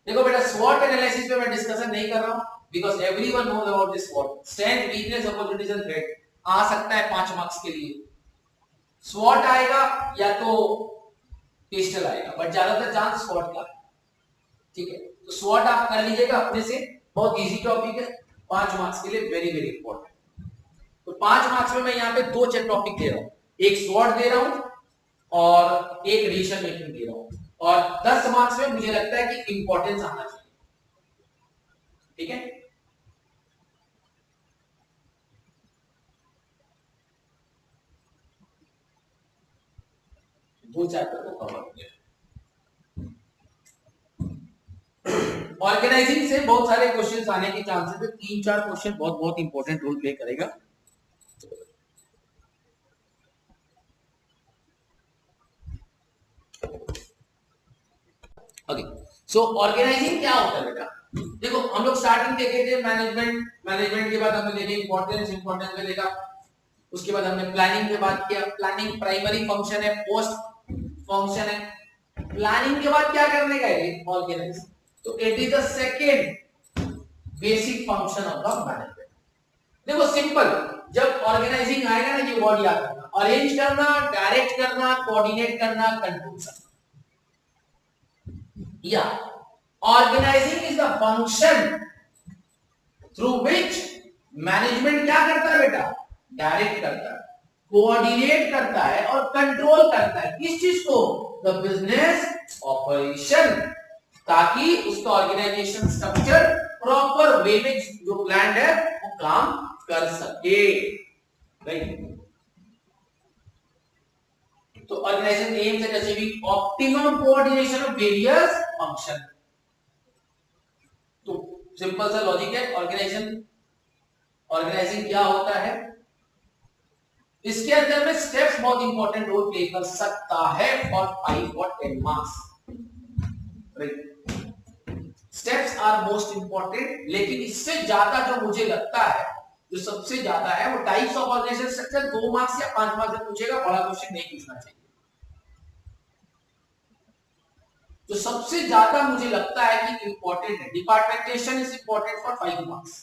देखो बेटा, स्वॉट एनालिसिस पे मैं डिस्कशन नहीं कर रहा हूं because everyone knows about this स्वॉट, strength, weakness, opportunities and threat आ सकता है 5 मार्क्स के लिए। स्वॉट आएगा या तो पेस्टल आएगा, बट ज्यादातर चांस स्वॉट का है, ठीक है। तो स्वॉट आप कर लीजिएगा अपने से, बहुत इजी टॉपिक है, 5 मार्क्स के लिए वेरी वेरी इंपॉर्टेंट। तो 5 मार्क्स में मैं यहाँ पे 2 टॉपिक दे रहा हूं, एक स्वॉट दे रहा हूं और एक डिसीजन मेकिंग दे रहा हूं, और 10 मार्क्स में मुझे लगता है कि इंपॉर्टेंस आना चाहिए, ठीक है। दो चैप्टर को कवर किया। ऑर्गेनाइजिंग से बहुत सारे क्वेश्चंस आने के चांसेस है, 3-4 क्वेश्चन बहुत बहुत इंपॉर्टेंट रोल प्ले करेगा। ओके, सो ऑर्गेनाइजिंग क्या होता है बेटा, देखो हम लोग स्टार्टिंग देखे थे मैनेजमेंट के बाद हमने देखे इंपॉर्टेंस में देखा, उसके बाद हमने प्लानिंग के बाद किया, प्लानिंग प्राइमरी फंक्शन है, पोस्ट फंक्शन है, प्लानिंग के बाद क्या करने का है, ऑर्गेनाइजिंग, तो it is the second basic function of the management. देखो सिंपल, जब ऑर्गेनाइजिंग आएगा ना, ये वर्ड याद रखना, अरेंज करना, डायरेक्ट करना, कोऑर्डिनेट करना, कंट्रोल करना, या organizing is the function through which management क्या करता है बेटा, डायरेक्ट करता है, कोऑर्डिनेट करता है और कंट्रोल करता है, किस चीज को, द बिजनेस ऑपरेशन, ताकि उसका ऑर्गेनाइजेशन स्ट्रक्चर प्रॉपर वे में जो प्लान है वो काम कर सके, राइट। तो organization aims at achieving optimum coordination of various function. तो सिंपल सा लॉजिक है, ऑर्गेनाइजिंग क्या होता है, इसके अंदर में स्टेप्स बहुत इंपॉर्टेंट रोल प्ले कर सकता है फॉर 5 और 10 marks, right. Steps are most important, लेकिन इससे ज्यादा जो मुझे लगता है, जो सबसे ज्यादा है, वो types of organization structure 2 marks या 5 मार्क्स से पूछेगा, बड़ा क्वेश्चन नहीं पूछना चाहिए। तो सबसे ज्यादा मुझे लगता है कि इंपॉर्टेंट है, डिपार्टमेंटेशन इज इंपॉर्टेंट फॉर 5 मार्क्स,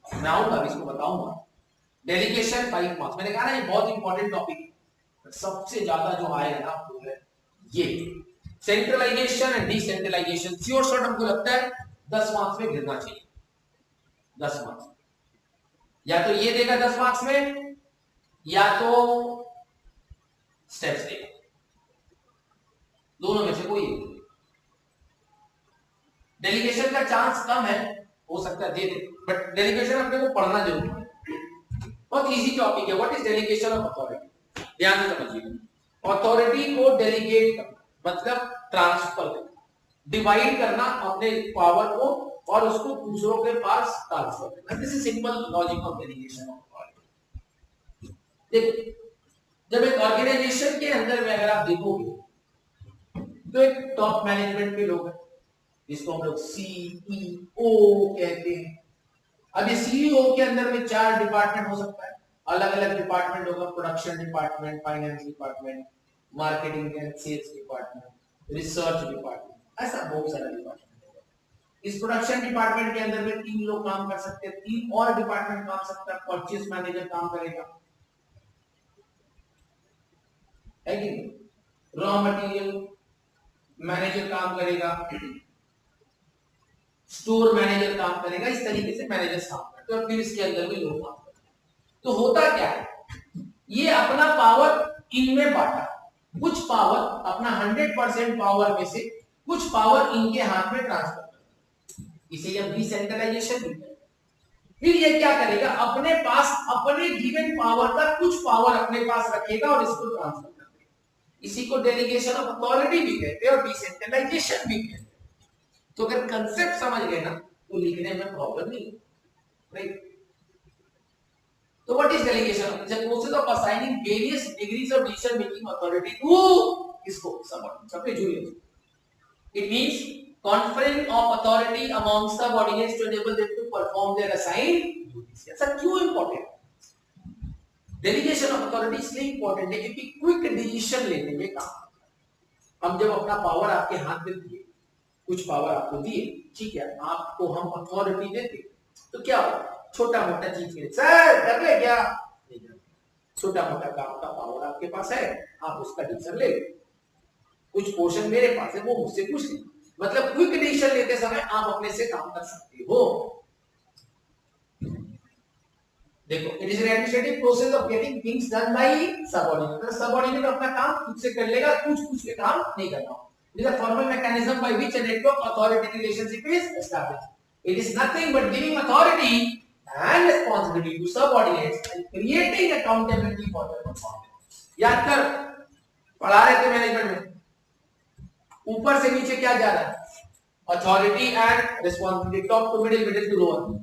मैं आऊंगा इसको बताऊंगा। डेलीगेशन 5 मार्क्स, मैंने कहा ना ये बहुत इंपॉर्टेंट टॉपिक है, सबसे ज्यादा जो आएगा ना वो है ये centralization and decentralization. Sure shot हमको लगता है 10 मार्क्स में गिरना चाहिए, 10 मार्क्स, या तो ये देगा 10 मार्क्स में, या तो स्टेप्स देगा, दोनों में से कोई एक। डेलीगेशन का चांस कम है, हो सकता है दे दे, बट डेलीगेशन अपने को पढ़ना जरूरी है, बहुत इजी टॉपिक है। What is delegation of authority, ध्यान से समझिएगा। अथॉरिटी को डेलीगेट करना मतलब ट्रांसफर करना, डिवाइड करना अपने पावर को और उसको दूसरों के पास ट्रांसफर करना, this is simple logic of delegation of authority. देखो, जब एक ऑर्गेनाइजेशन के अंदर में अगर आप देखोगे तो एक टॉप मैनेजमेंट के लोग हैं, जिसको हम लोग सीईओ कहते हैं। अब ये सीईओ के अंदर में 4 डिपार्टमेंट हो सकता है, अलग अलग डिपार्टमेंट होगा, production department, finance department, marketing and sales department, research department, ऐसा बहुत सारा डिपार्टमेंट होगा। इस प्रोडक्शन डिपार्टमेंट के अंदर में 3 लोग काम कर सकते हैं, 3 और डिपार्टमेंट काम सकता है, परचेज मैनेजर काम करेगा, है कि रॉ मटेरियल, मैनेजर काम करेगा, स्टोर मैनेजर काम करेगा, इस तरीके से मैनेजर काम करते हैं और फिर इसके अंदर भी लोग काम करते हैं। तो होता क्या है, ये अपना पावर इनमें बांटा, कुछ पावर अपना 100% पावर में से कुछ पावर इनके हाथ में ट्रांसफर करते हैं, इसे हम डिसेंट्रलाइजेशन भी कहते हैं। फिर ये क्या करेगा, अपने पास अपने गिवन पावर का कुछ पावर अपने पास रखेगा और इसको ट्रांसफर कर देगा। इसी को डेलीगेशन ऑफ अथॉरिटी भी कहते हैं और डिसेंट्रलाइजेशन भी कहते हैं। तो अगर कंसेप्ट समझ गए ना तो लिखने में प्रॉब्लम नहीं है, राइट। तो what is delegation? It's a process of assigning various degrees of decision making authority to इसको सबऑर्डिनेट्स, अपने juniors. It means conferring of authority among subordinates to enable them to perform their assigned duties. ऐसा क्यों important? Delegation of authority इसलिए important है क्योंकि quick decision लेने में काम। हम जब अपना पावर आपके हाथ में दिए, कुछ पावर आपको दिए, ठीक है, आपको हम अथॉरिटी देते, तो क्या हो, छोटा मोटा चीज के लिए सर कर ले क्या, छोटा मोटा काम का पावर आपके पास है, आप उसका डिसीजन ले, कुछ पोर्शन मेरे पास है, वो मुझसे पूछ ले। मतलब क्विक डिसीजन लेते समय आप अपने से काम कर सकते हो। देखो, it is an administrative process of getting things done by subordinate. Subordinate अपना काम खुद से कर लेगा, कुछ के काम नहीं करना। It is a formal mechanism by which a network authority relationship is established. It is nothing but giving authority and responsibility to subordinates and creating accountability for their performance. याद कर, पढ़ा रहे थे मैनेजमेंट में, ऊपर से नीचे क्या जा रहा है, authority and responsibility, top to middle, middle to lower.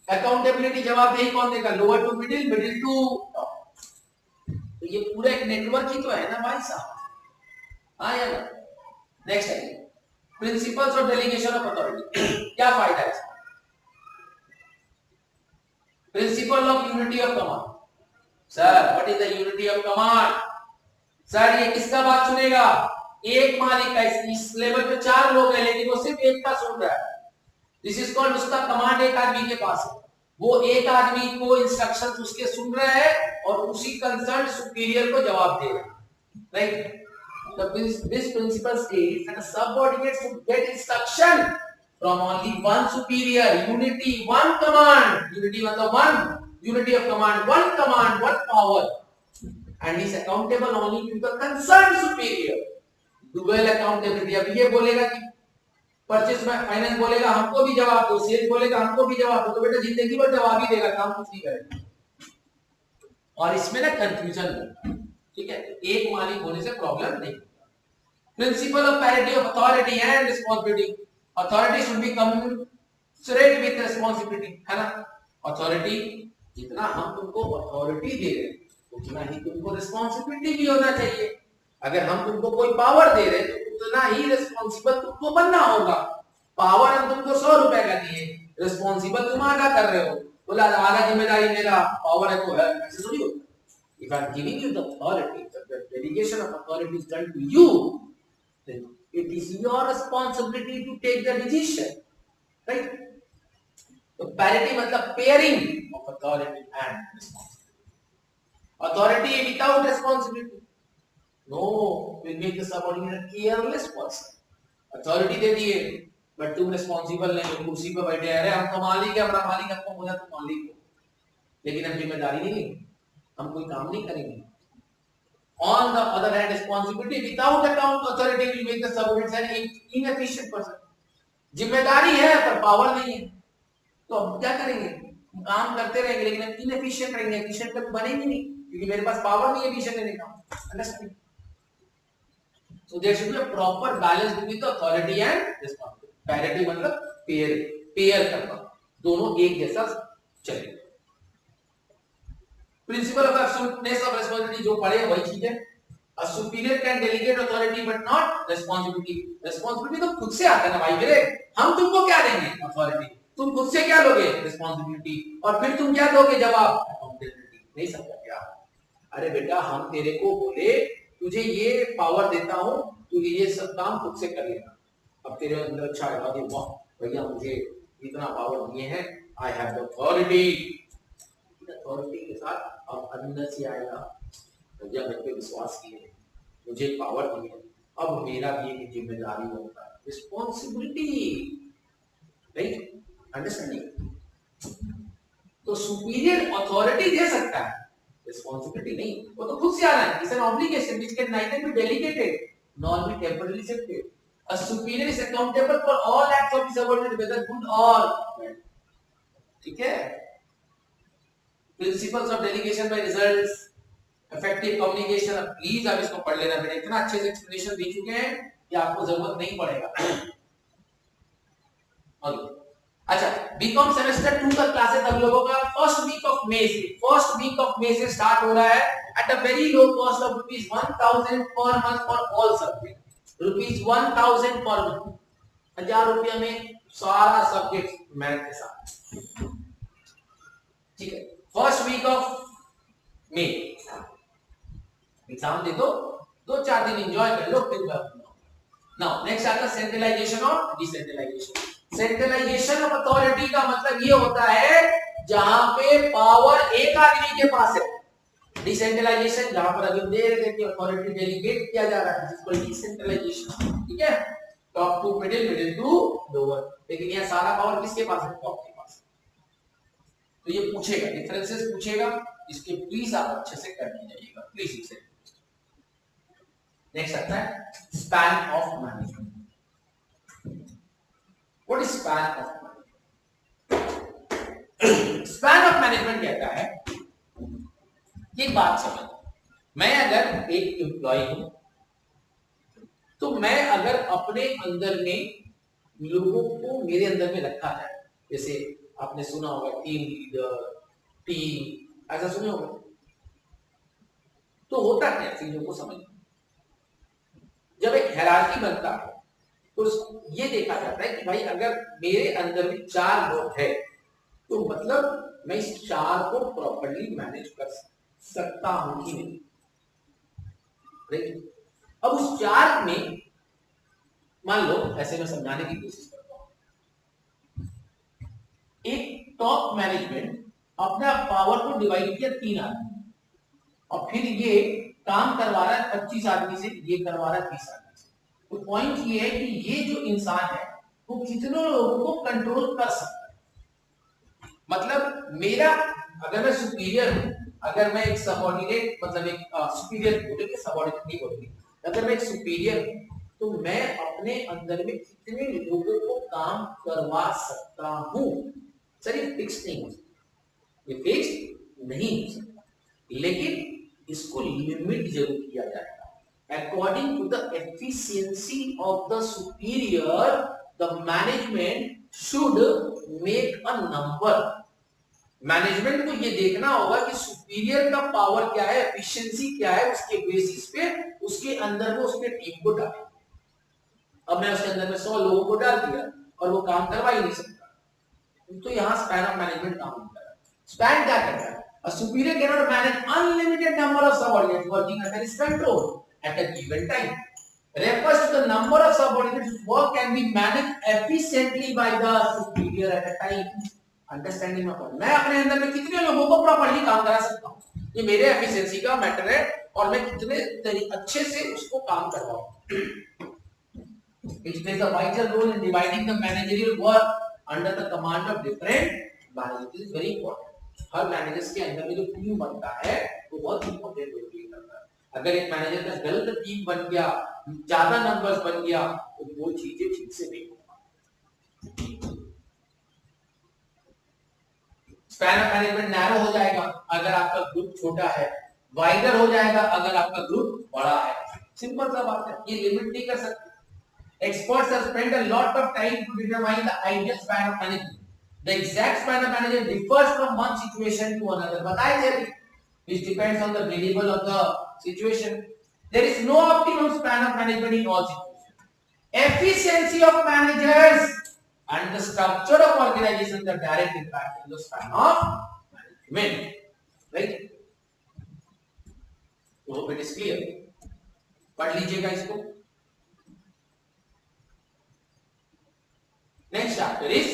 Accountability जवाबदेही कौन देगा, lower to middle, middle to top. तो ये पूरा एक नेटवर्क ही तो है ना भाई साहब। हाँ या ना। नेक्स्ट है principles of delegation of authority. क्या फायदा है इसका? Principle of unity of command. Sir what is the unity of command? Sir ये किसका बात सुनेगा, एक मालिक का। इस लेवल पे 4 लोग हैं लेकिन वो सिर्फ एक का सुन रहा है। दिस इज कॉल्ड, उसका कमांड एक आदमी के पास है, वो एक आदमी को इंस्ट्रक्शंस उसके सुन रहा है और उसी कंसर्न सुपीरियर को जवाब दे रहा है, right. This principle states that a subordinate should get instruction from only one superior. Unity, one command. Unity मतलब one. Unity of command, one command, one power. And is accountable only to the concerned superior. Dual accountability. अब ये बोलेगा कि purchase में finance बोलेगा हमको भी जवाब दो, सेल्स बोलेगा हमको भी जवाब दो, तो बेटा जिंदगी भर जवाब ही देगा, काम कुछ नहीं करेगा। और इसमें ना कंफ्यूजन होगा, ठीक है। एक मालिक होने से प्रॉब्लम नहीं। Principle of parity of authority and responsibility. Authority should be commensurate with responsibility, है ना। अथॉरिटी, जितना हम तुमको अथॉरिटी दे रहे हैं उतना ही तुमको रिस्पांसिबिलिटी भी होना चाहिए। अगर हम तुमको कोई पावर दे रहे हैं तो उतना ही रिस्पांसिबल तुमको बनना होगा। पावर हम तुमको 100 रुपए का दिए, रिस्पांसिबल तुम आधा कर रहे हो, बोला आधा जिम्मेदारी मेरा, पावर है तो है, ऐसे थोड़ी होता। If I am giving you the authority, the delegation of authority is done to you, then it is your responsibility to take the decision, right? तो parity मतलब pairing of authority and responsibility. Authority without responsibility, no, will make the subordinate a careless person. Authority दे दिए, but तुम responsible नहीं हो, कुर्सी पर बैठे हैं, अरे हम तो मालिक है, अपना मालिक आपको बोला तो मालिक हो, लेकिन हम जिम्मेदारी नहीं लेंगे, हम कोई काम नहीं करेंगे। On the other hand, responsibility without account authority will make the subordinate an inefficient person. जिम्मेदारी है पर पावर नहीं है, तो अब क्या करेंगे, काम करते रहेंगे लेकिन हम इनएफिशिएंट रहेंगे, एफिशिएंट कभी बनेंगे नहीं क्योंकि मेरे पास पावर नहीं है एफिशिएंट रहने का। Understand? So there should be a proper balance between the authority and responsibility. Parity मतलब पेयर करना, दोनों एक जैसा चले। Principle of absoluteness of responsibility जो पढ़े वही चीज है। A superior can delegate authority but not responsibility. Responsibility तो खुद से आता है ना भाई मेरे, हम तुमको क्या देंगे, अथॉरिटी, तुम खुद से क्या लोगे, रिस्पांसिबिलिटी, और फिर तुम क्या दोगे जवाब, अकाउंटेबिलिटी। नहीं समझा क्या? अरे बेटा हम तेरे को बोले तुझे ये पावर देता हूं, तू ये सब काम खुद से कर लेना। अब तेरे अंदर अच्छा है, वाह भैया मुझे इतना पावर दिए हैं, I have the authority. Authority के साथ अब अंदर से आएगा, भैया मेरे पे विश्वास किए, मुझे पावर दी है, अब मेरा भी एक जिम्मेदारी होता है, रिस्पॉन्सिबिलिटी, राइट, अंडरस्टैंडिंग। तो सुपीरियर अथॉरिटी दे सकता है, रिस्पॉन्सिबिलिटी नहीं, वो तो खुद से आ रहा है, it's an obligation which can neither be delegated nor be temporary shifted. A superior is accountable for all acts of his subordinate whether good or bad, ठीक है। Principles of delegation bye results, effective communication, please आप इसको पढ़ लेना बेटा, इतना अच्छे से एक्सप्लेनेशन दे चुके हैं कि आपको जरूरत नहीं पड़ेगा। ओके, अच्छा, बीकॉम सेमेस्टर 2 का क्लासेस हम लोगों का फर्स्ट वीक ऑफ मे से स्टार्ट हो रहा है at a very low cost of ₹1000 per month for all subject, ₹1000 per month, 1000 रुपया में सारा सब्जेक्ट मैथ के साथ, ठीक है। First week of May exam दे दो, 2-4 दिन एंजॉय कर लो, फिर नाउ नेक्स्ट आता है सेंट्रलाइजेशन और डिसेंट्रलाइजेशन। सेंट्रलाइजेशन ऑफ अथॉरिटी का मतलब ये होता है जहां पे पावर एक आदमी के पास है। डिसेंट्रलाइजेशन जहां पर अभी दे रहे थे कि अथॉरिटी डेलीगेट किया जा रहा है, जिसको डिसेंट्रलाइजेशन, ठीक है, top to middle, middle to lower, लेकिन यह सारा पावर किसके पास है, टॉप के पास। तो ये पूछेगा, डिफरेंसेस पूछेगा, इसके प्लीज आप अच्छे से करके जाइएगा, प्लीज इसे। नेक्स्ट आता है span of management. What is span of management? Span of management कहता है, ये बात समझ, मैं अगर एक एम्प्लॉय हूं तो मैं अगर अपने अंदर में लोगों को मेरे अंदर में रखा है, जैसे आपने सुना होगा टीम लीडर, टीम, ऐसा सुने होगा, तो होता क्या चीजों को समझ, जब एक हायरार्की बनता है तो ये देखा जाता है कि भाई अगर मेरे अंदर में 4 लोग हैं तो मतलब मैं इस 4 को प्रॉपर्ली मैनेज कर सकता हूं कि नहीं, राइट। अब उस 4 में मान लो, ऐसे मैं समझाने की कोशिश करता हूं, एक टॉप मैनेजमेंट अपना पावर को डिवाइड किया 3 आदमी, और फिर ये काम करवा रहा है 25 आदमी से, ये करवा रहा है 30 आदमी से। तो पॉइंट ये है कि ये जो इंसान है वो कितने लोगों को कंट्रोल कर सकता है। मतलब मेरा, अगर मैं सुपीरियर हूं, अगर मैं एक सबऑर्डिनेट, मतलब एक सुपीरियर बोले कि सबऑर्डिनेट नहीं बोलते, अगर मैं एक सुपीरियर हूं तो मैं अपने अंदर में कितने लोगों को काम करवा सकता हूं। सर ये फिक्स नहीं हो सकता, ये फिक्स नहीं हो सकता, लेकिन इसको लिमिट जरूर किया जाएगा। According to the efficiency of the superior the management should make a number. Management को ये देखना होगा कि सुपीरियर का पावर क्या है, एफिशिएंसी क्या है, उसके बेसिस पे उसके अंदर में उसके टीम को डाले। अब मैं उसके अंदर में 100 लोगों को डाल दिया और वो काम करवा ही नहीं सकता, तो यहां स्पैन ऑफ मैनेजमेंट काम होता है। स्पैन क्या करता है? A superior cannot manage unlimited number of subordinates working under his control at a given time. Refers to the number of subordinates whose work can be managed efficiently by the superior at a time. Understanding my point? मैं अपने अंदर में कितने लोगों को properly काम करा सकता हूँ, ये मेरे एफिशिएंसी का मैटर है, और मैं कितने अच्छे से उसको काम करवाऊँ। It plays a vital role in dividing the managerial work under the command of different managers. This is very important. Her managers के अंदर में जो टीम बनता है वो बहुत इंपॉर्टेंट रोल प्ले करता है। अगर एक मैनेजर का गलत टीम बन गया, ज्यादा नंबर्स बन गया, तो वो चीजें ठीक से नहीं होगा। स्पैन ऑफ मैनेजमेंट नैरो हो जाएगा अगर आपका ग्रुप छोटा है, वाइडर हो जाएगा अगर आपका ग्रुप बड़ा है। सिंपल सा बात है, ये लिमिट नहीं कर सकते। Experts have spent a lot of time to determine the ideal span of management. The exact span of management differs from one situation to another. बताए थे अभी, which depends on the variable of the situation. There is no optimum span of management in all situations. Efficiency of managers and the structure of organization the direct impact on the span of management. Right? So it is clear. पढ़ लीजिएगा इसको। Next chapter is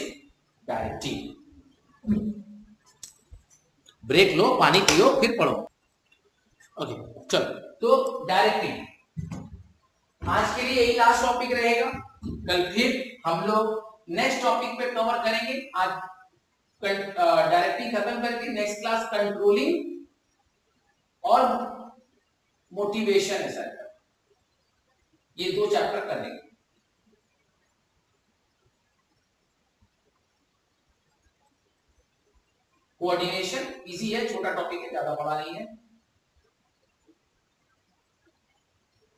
directing. Break लो, पानी पियो, फिर पढ़ो। Okay चलो, तो डायरेक्टिंग आज के लिए यही लास्ट टॉपिक रहेगा। कल फिर हम लोग नेक्स्ट टॉपिक पे कवर करेंगे। आज डायरेक्टिंग खत्म करके नेक्स्ट क्लास कंट्रोलिंग और मोटिवेशन है सर, ये 2 चैप्टर करेंगे। कोऑर्डिनेशन इजी है, छोटा टॉपिक है, ज्यादा बड़ा नहीं है।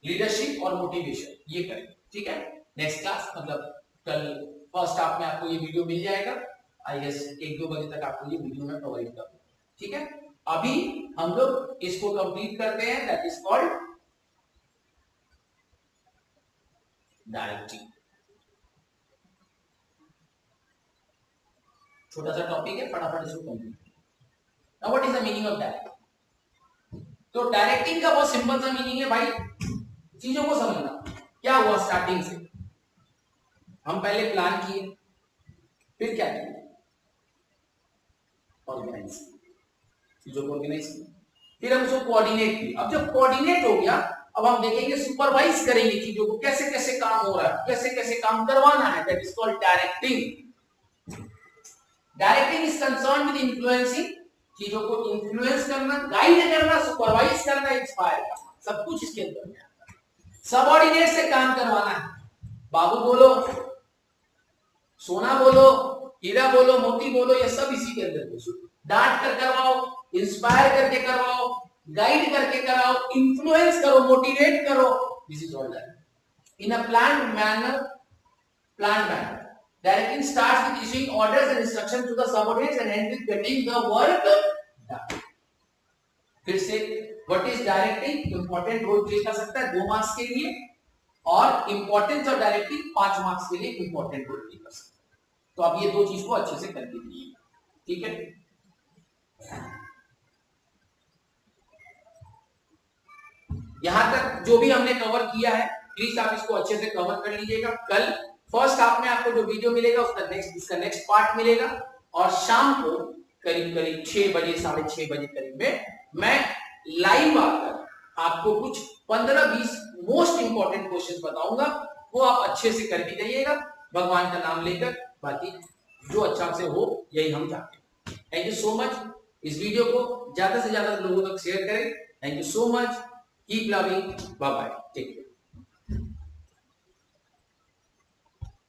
लीडरशिप और मोटिवेशन ये करेंगे, ठीक है। नेक्स्ट क्लास मतलब कल फर्स्ट हाफ में आपको ये वीडियो मिल जाएगा। आई गेस 1-2 बजे तक आपको ये वीडियो में प्रोवाइड कर दूंगा, ठीक है। अभी हम लोग इसको कंप्लीट करते हैं, दैट इज कॉल्ड डायरेक्टिंग। छोटा सा टॉपिक है, फटाफट इसको complete. Now what is the meaning of directing? तो डायरेक्टिंग का बहुत सिंपल सा मीनिंग है भाई, चीजों को समझना। क्या हुआ स्टार्टिंग से, हम पहले प्लान किए, फिर क्या किया, ऑर्गेनाइज, चीजों को ऑर्गेनाइज किया, फिर हम उसको कोऑर्डिनेट किए। अब जब कोऑर्डिनेट हो गया, अब हम देखेंगे सुपरवाइज करेंगे चीजों को, कैसे कैसे काम हो रहा है, कैसे कैसे काम करवाना है, that is called directing. Directing is concern with influencing, चीजों को इन्फ्लुएंस करना, गाइड करना, सुपरवाइज करना, इंस्पायर करना, सब कुछ इसके अंदर में आता है। सबऑर्डिनेट से काम करवाना है, बाबू बोलो, सोना बोलो, हीरा बोलो, मोती बोलो, ये सब इसी के अंदर घुसो। डांट कर करवाओ, इंस्पायर करके करवाओ, गाइड करके कराओ, इन्फ्लुएंस करो, मोटिवेट करो, this is all that in a planned manner. Directing starts with issuing orders and instructions to the subordinates and ends with getting the work done. फिर से what is directing? Important role play कर सकता है 2 marks के लिए, और importance of directing 5 marks के लिए इंपॉर्टेंट रोल प्ले कर सकता है। तो आप ये 2 चीज को अच्छे से करके दीजिए, ठीक है। यहां तक जो भी हमने कवर किया है, प्लीज आप इसको अच्छे से कवर कर लीजिएगा। कल फर्स्ट हाफ में आपको जो वीडियो मिलेगा उसका नेक्स्ट पार्ट मिलेगा, और शाम को करीब 6 बजे 6:30 बजे करीब में मैं लाइव आकर आपको कुछ 15-20 मोस्ट इंपॉर्टेंट क्वेश्चंस बताऊंगा, वो आप अच्छे से कर भी जाइएगा भगवान का नाम लेकर। बाकी जो अच्छा से हो यही हम चाहते हैं। Thank you so much. इस वीडियो को ज्यादा से ज्यादा लोगों तक शेयर करें। Thank you so much. Keep loving, bye bye, take care.